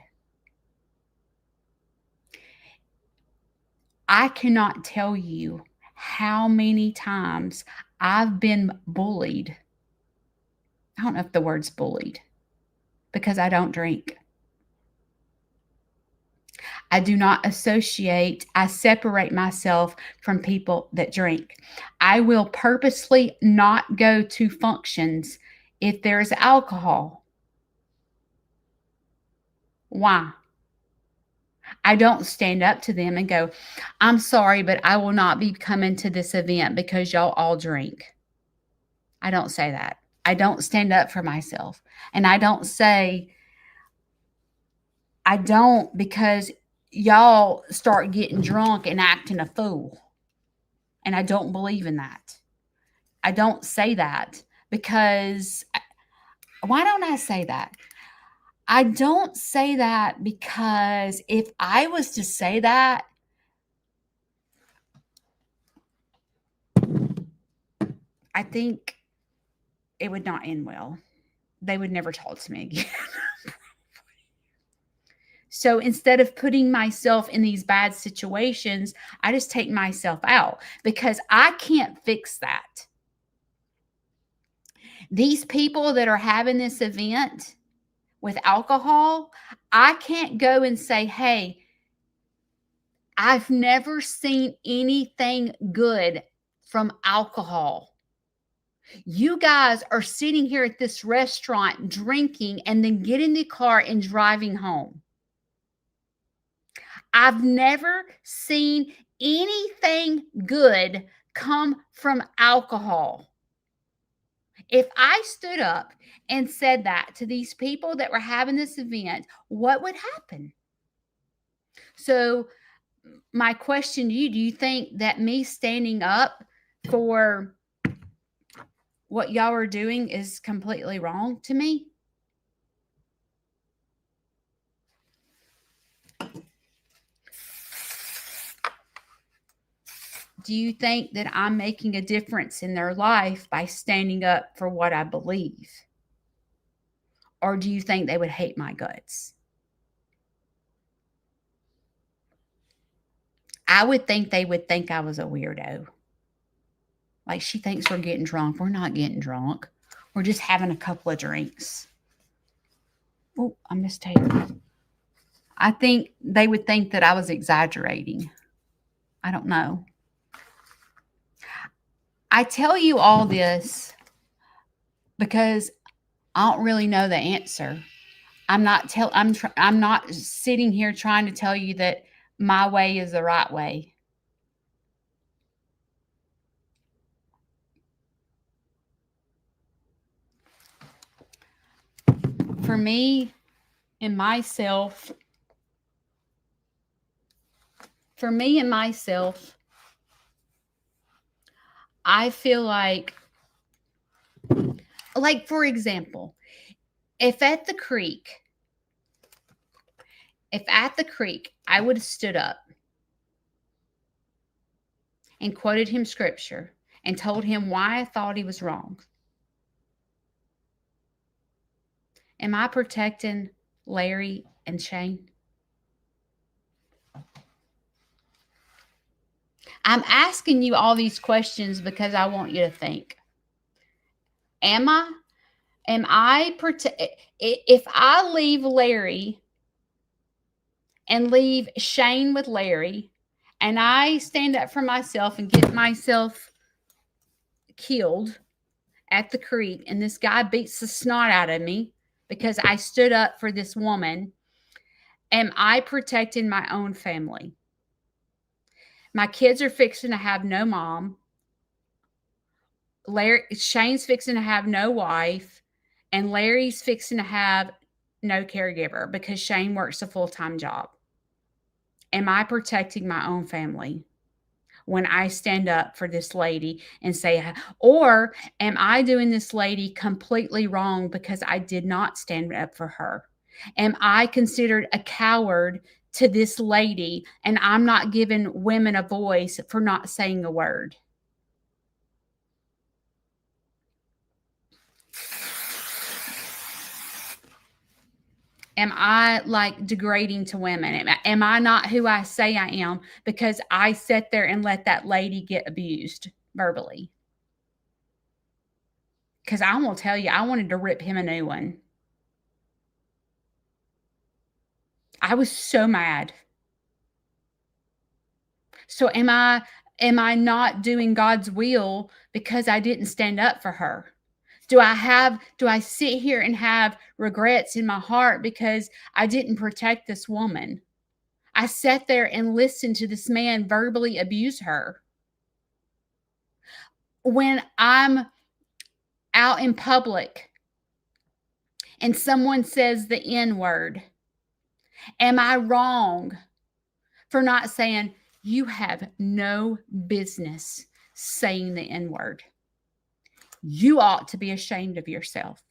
I cannot tell you how many times I've been bullied. I don't know if the word's bullied because I don't drink. I do not associate, I separate myself from people that drink. I will purposely not go to functions if there's alcohol. Why? I don't stand up to them and go, I'm sorry, but I will not be coming to this event because y'all all drink. I don't say that. I don't stand up for myself. And I don't say, I don't because y'all start getting drunk and acting a fool. And I don't believe in that. I don't say that because why don't I say that? I don't say that because if I was to say that, I think it would not end well. They would never talk to me again. So instead of putting myself in these bad situations, I just take myself out because I can't fix that. These people that are having this event with alcohol, I can't go and say, hey, I've never seen anything good from alcohol. You guys are sitting here at this restaurant drinking and then get in the car and driving home. I've never seen anything good come from alcohol. If I stood up and said that to these people that were having this event, what would happen? So, my question to you, do you think that me standing up for what y'all are doing is completely wrong to me? Do you think that I'm making a difference in their life by standing up for what I believe? Or do you think they would hate my guts? I would think they would think I was a weirdo. Like, she thinks we're getting drunk. We're not getting drunk. We're just having a couple of drinks. Oh, I missed Taylor. I think they would think that I was exaggerating. I don't know. I tell you all this because I don't really know the answer. I'm not sitting here trying to tell you that my way is the right way. For me and myself, I feel like for example, if at the creek I would have stood up and quoted him scripture and told him why I thought he was wrong, am I protecting Larry and Shane? I'm asking you all these questions because I want you to think. Am I if I leave Larry and leave Shane with Larry and I stand up for myself and get myself killed at the creek and this guy beats the snot out of me because I stood up for this woman, am I protecting my own family? My kids are fixing to have no mom. Shane's fixing to have no wife, and Larry's fixing to have no caregiver because Shane works a full-time job. Am I protecting my own family when I stand up for this lady and say, or am I doing this lady completely wrong because I did not stand up for her? Am I considered a coward to this lady and I'm not giving women a voice for not saying a word? Am I degrading to women? Am I not who I say I am because I sat there and let that lady get abused verbally? Because I will tell you, I wanted to rip him a new one. I was so mad. So am I not doing God's will because I didn't stand up for her? Do I sit here and have regrets in my heart because I didn't protect this woman? I sat there and listened to this man verbally abuse her. When I'm out in public and someone says the N word, am I wrong for not saying, you have no business saying the N word? You ought to be ashamed of yourself.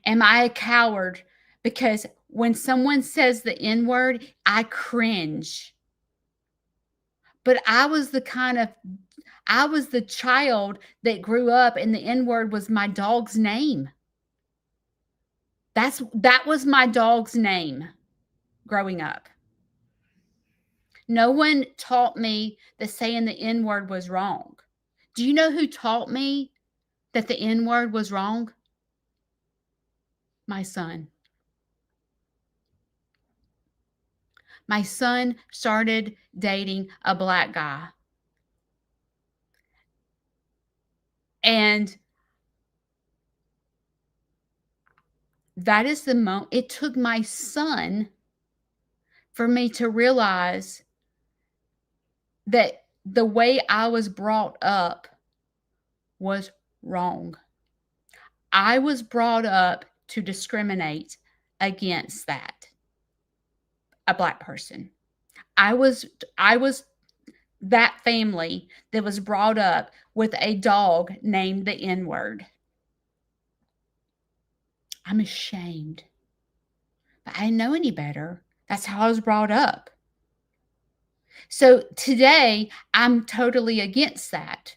Am I a coward because when someone says the N word, I cringe? But I was the child that grew up and the N word was my dog's name. That was my dog's name growing up. No one taught me that saying the N word was wrong. Do you know who taught me that the N word was wrong? My son. My son started dating a black guy. And that is the moment it took my son for me to realize that the way I was brought up was wrong. I was brought up to discriminate against a black person. I was that family that was brought up with a dog named the N word. I'm ashamed. But I didn't know any better. That's how I was brought up. So today, I'm totally against that.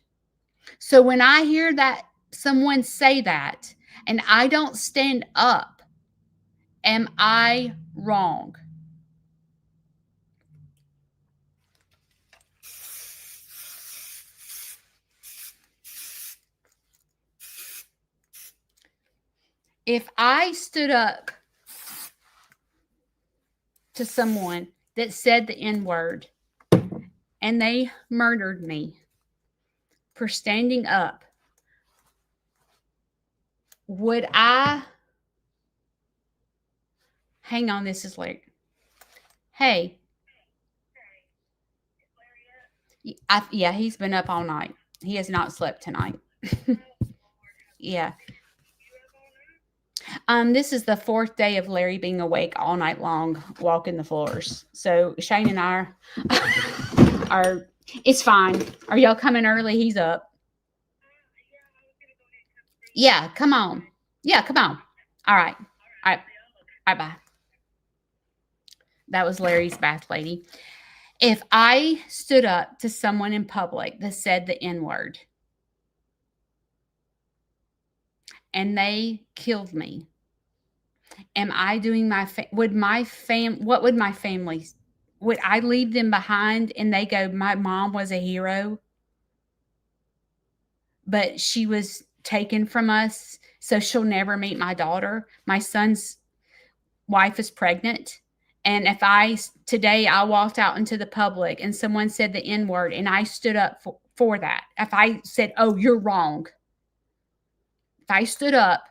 So when I hear that someone say that and I don't stand up, am I wrong? If I stood up to someone that said the N word and they murdered me for standing up, would I? Hang on, this is Larry. Hey. Yeah, he's been up all night. He has not slept tonight. Yeah. This is the fourth day of Larry being awake all night long, walking the floors. So Shane and I are. It's fine. Are y'all coming early? He's up. Yeah, come on. Yeah, come on. All right. All right. All right, bye. That was Larry's bath lady. If I stood up to someone in public that said the N word and they killed me, am I doing what would my family, would I leave them behind and they go, my mom was a hero, but she was taken from us, so she'll never meet my daughter? My son's wife is pregnant. And if today I walked out into the public and someone said the N word and I stood up for that, if I said, oh, you're wrong, if I stood up,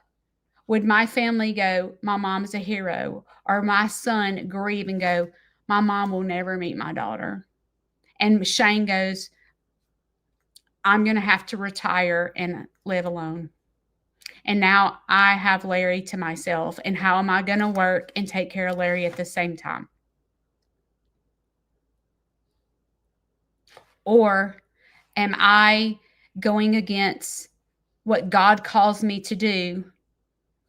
would my family go, my mom's a hero? Or my son grieve and go, my mom will never meet my daughter? And Shane goes, I'm going to have to retire and live alone. And now I have Larry to myself. And how am I going to work and take care of Larry at the same time? Or am I going against what God calls me to do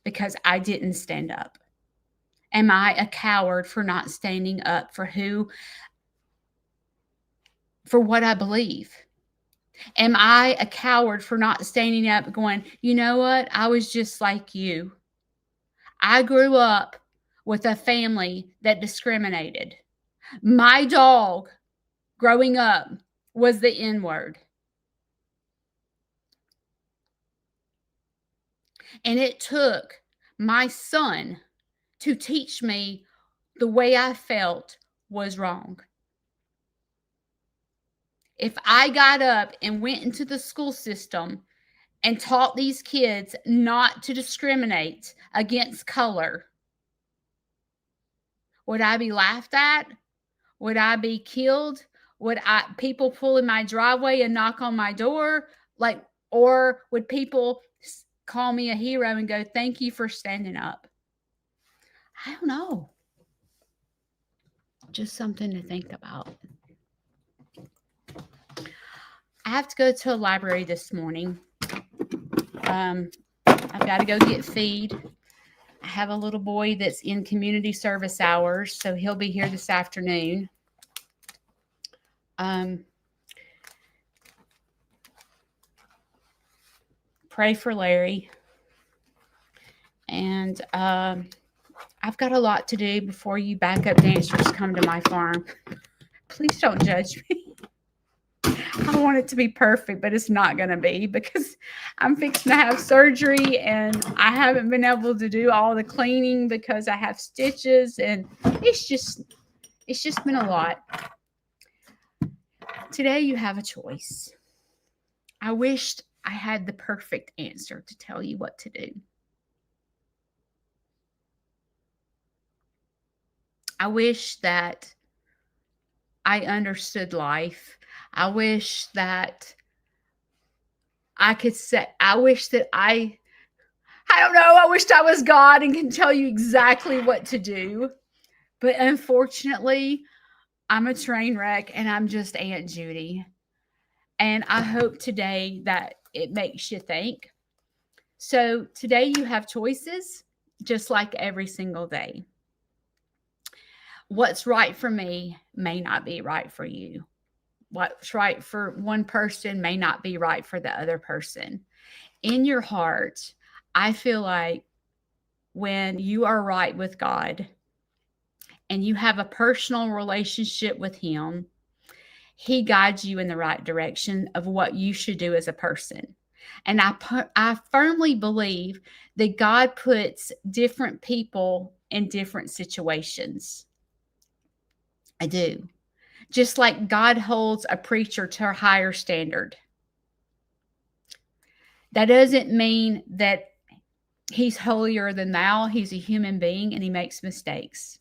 because I didn't stand up? Am I a coward for not standing up for what I believe? Am I a coward for not standing up going, you know what? I was just like you. I grew up with a family that discriminated. My dog growing up was the N word. And it took my son to teach me the way I felt was wrong. if I got up and went into the school system and taught these kids not to discriminate against color, would I be laughed at? Would I be killed? Would people pull in my driveway and knock on my door? Like, or would people call me a hero and go, "Thank you for standing up"? I don't know. Just something to think about. I have to go to a library this morning. I've got to go get feed. I have a little boy that's in community service hours, so he'll be here this afternoon. Pray for Larry. And I've got a lot to do before you backup dancers come to my farm. Please don't judge me. I want it to be perfect, but it's not going to be because I'm fixing to have surgery and I haven't been able to do all the cleaning because I have stitches, and it's just been a lot. Today you have a choice. I wished I had the perfect answer to tell you what to do. I wish that I understood life. I wish that I could say, I wish that I don't know, I wished I was God and can tell you exactly what to do. But unfortunately, I'm a train wreck and I'm just Aunt Judy. And I hope today that it makes you think. So today you have choices, just like every single day. What's right for me may not be right for you. What's right for one person may not be right for the other person. In your heart, I feel like when you are right with God and you have a personal relationship with Him, He guides you in the right direction of what you should do as a person. And I firmly believe that God puts different people in different situations. I do. Just like God holds a preacher to a higher standard. That doesn't mean that he's holier than thou. He's a human being and he makes mistakes.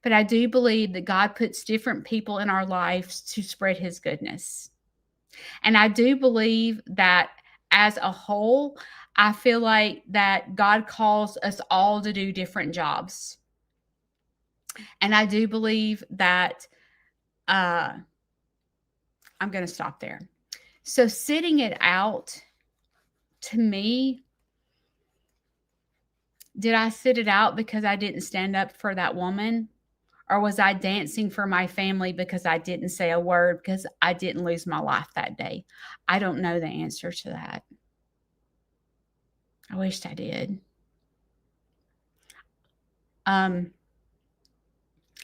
But I do believe that God puts different people in our lives to spread his goodness. And I do believe that as a whole, I feel like that God calls us all to do different jobs. And I do believe that I'm going to stop there. So sitting it out, to me, did I sit it out because I didn't stand up for that woman? Or was I dancing for my family because I didn't say a word because I didn't lose my life that day? I don't know the answer to that. I wished I did.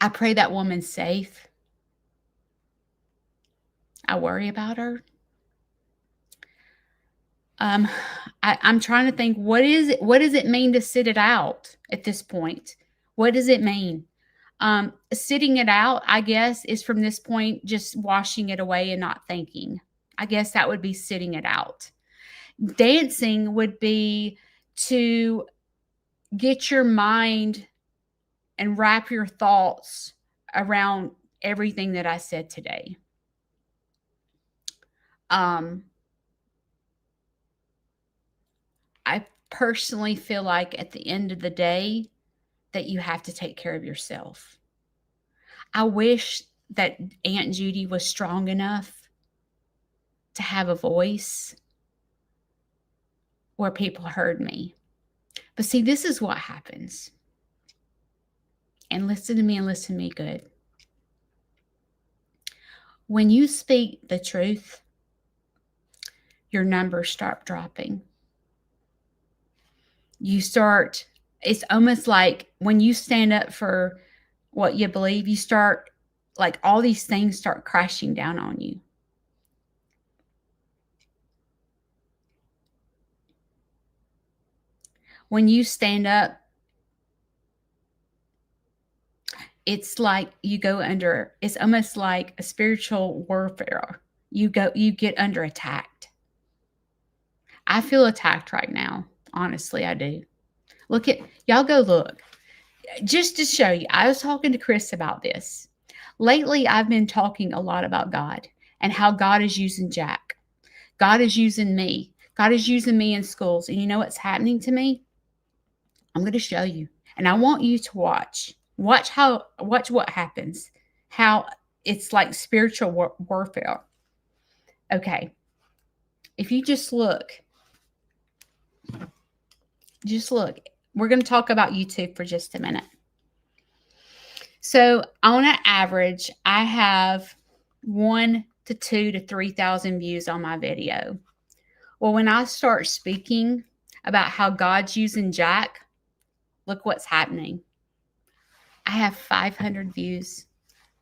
I pray that woman's safe. I worry about her. I'm trying to think, what does it mean to sit it out at this point? What does it mean? Sitting it out, I guess, is from this point just washing it away and not thinking. I guess that would be sitting it out. Dancing would be to get your mind and wrap your thoughts around everything that I said today. I personally feel like at the end of the day that you have to take care of yourself. I wish that Aunt Judy was strong enough to have a voice where people heard me. But see, this is what happens. And listen to me good. When you speak the truth, your numbers start dropping. It's almost like when you stand up for what you believe, you start, like, all these things start crashing down on you. When you stand up, it's like you go under, it's almost like a spiritual warfare. you get under attacked. I feel attacked right now. Honestly, I do. Y'all go look. Just to show you, I was talking to Chris about this. Lately, I've been talking a lot about God and how God is using Jack. God is using me. God is using me in schools. And you know what's happening to me? I'm going to show you. And I want you to watch. Watch what happens. How it's like spiritual warfare. Okay. If you just look. We're going to talk about YouTube for just a minute. So on an average, I have 1 to 2 to 3,000 views on my video. Well, when I start speaking about how God's using Jack, look what's happening. I have 500 views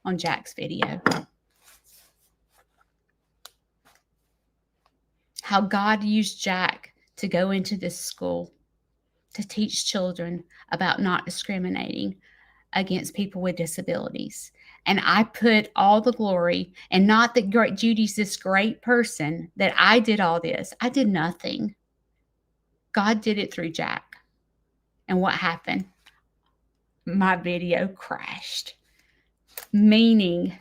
on Jack's video. How God used Jack to go into this school to teach children about not discriminating against people with disabilities. And I put all the glory, and not that Judy's this great person, that I did all this. I did nothing. God did it through Jack. And what happened? My video crashed. Meaning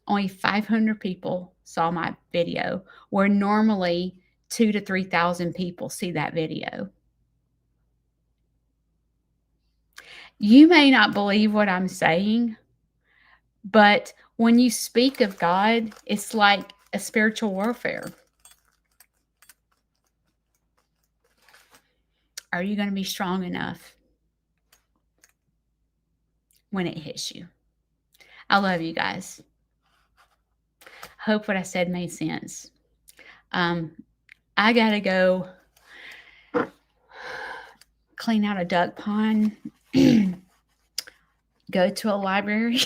only 500 people saw my video, where normally 2,000 to 3,000 people see that video. You may not believe what I'm saying, but when you speak of God, it's like a spiritual warfare. Are you going to be strong enough when it hits you? I love you guys. Hope what I said made sense. I got to go clean out a duck pond, go to a library,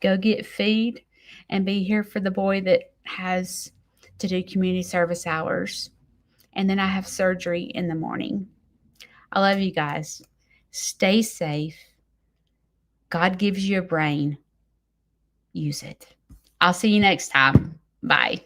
go get feed, and be here for the boy that has to do community service hours. And then I have surgery in the morning. I love you guys. Stay safe. God gives you a brain. Use it. I'll see you next time. Bye.